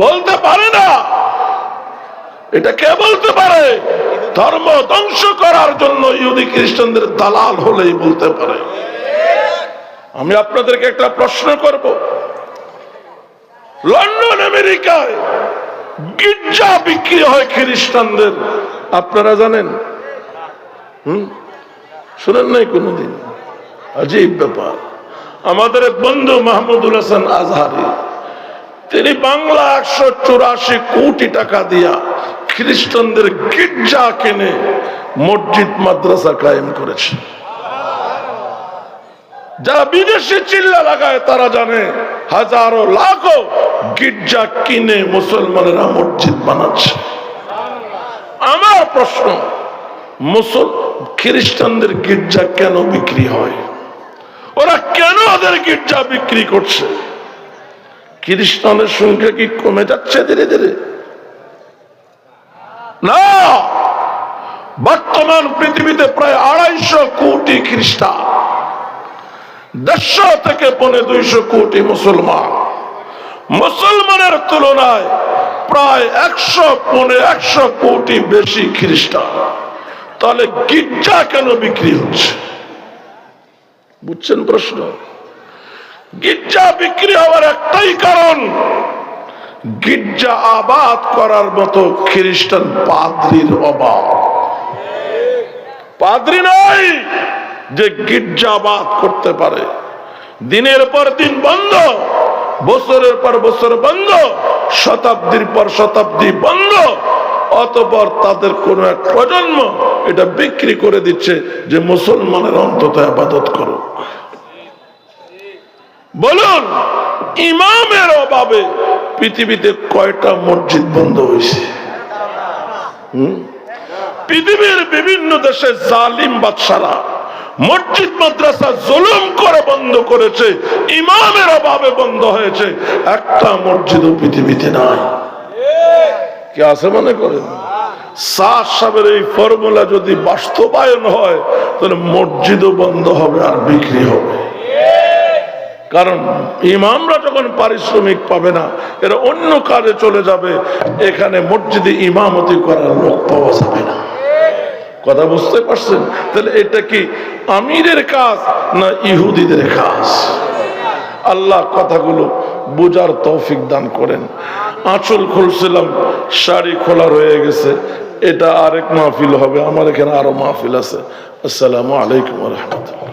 বলতে পারে না। এটা কে বলতে পারে? ধর্ম ধ্বংস করার জন্য ইহুদি খ্রিস্টানদের দালাল হলেই বলতে পারে। আমি আপনাদেরকে একটা প্রশ্ন করব, লন্ডন আমেরিকায় গির্জা বিক্রি হয় খ্রিস্টানদের, আপনারা জানেন? শুনেন নাই কোনদিন? আজীব ব্যাপার। আমাদের এক বন্ধু মাহমুদুল হাসান আজহারি, তিনি বাংলা 184 কোটি টাকা দিয়া খ্রিস্টানদের গির্জা কিনে মসজিদ মাদ্রাসা কায়েম করেছে। যারা বিদেশি চিল্লা লাগায় তারা জানে, হাজারো লাখো গির্জা কিনে মুসলমানেরা মসজিদ বানাচ্ছে। আমার প্রশ্ন, খ্রিস্টানদের গির্জা কেন বিক্রি হয়? ওরা কেন ওদের গির্জা বিক্রি করছে? খ্রিস্টানের সংখ্যা কি কমে যাচ্ছে ধীরে ধীরে? না, বর্তমান পৃথিবীতে প্রায় 250 কোটি খ্রিস্টান, 150 থেকে 200 কোটি মুসলমান। মুসলমানের তুলনায় প্রায় 100 কোটি বেশি খ্রিস্টান। তাহলে গির্জা কেন বিক্রি হচ্ছে? বুঝছেন প্রশ্ন? গির্জা বিক্রি হওয়ার একটাই কারণ, গির্জা আবাদ করার মতো খ্রিস্টান পাদ্রীর অভাব। পাদ্রী নাই যে গির্জা আবাদ করতে পারে। দিনের পর দিন বন্ধ, বছরের পর বছর বন্ধ, শতাব্দীর পর শতাব্দী বন্ধ। অতঃপর তাদের কোন এক প্রজন্ম এটা বিক্রি করে দিচ্ছে যে মুসলমানের অন্তত ইবাদত করো। বলুন, ইমামের অভাবে পৃথিবীতে কয়টা মসজিদ বন্ধ হয়েছে? পৃথিবীর বিভিন্ন দেশে জালিম বাদশারা মসজিদ মাদ্রাসা জুলুম করে বন্ধ করেছে, ইমামের অভাবে বন্ধ হয়েছে। একটা মসজিদও পৃথিবীতে নাই। কি আছে মনে করেন? শাহ সাহেবের এই ফর্মুলা যদি বাস্তবায়ন হয়, তাহলে মসজিদও বন্ধ হবে আর বিক্রি হবে। কারণ ইমামরা যখন পারিশ্রমিক পাবে না, এরা অন্য কাজে চলে যাবে, এখানে মসজিদে ইমামতি করার লোক পাওয়া যাবে না। কথা বুঝতে পারছেন? তাহলে এটা কি আমিরের কাজ না ইহুদিদের কাজ? আল্লাহ কথাগুলো বুঝার তৌফিক দান করেন। আঁচল খুলছিলাম, শাড়ি খোলা রয়ে গেছে, এটা আরেক মাহফিল হবে, আমার এখানে আরো মাহফিল আছে। আসসালামু আলাইকুম ওয়া রাহমাতুল্লাহ।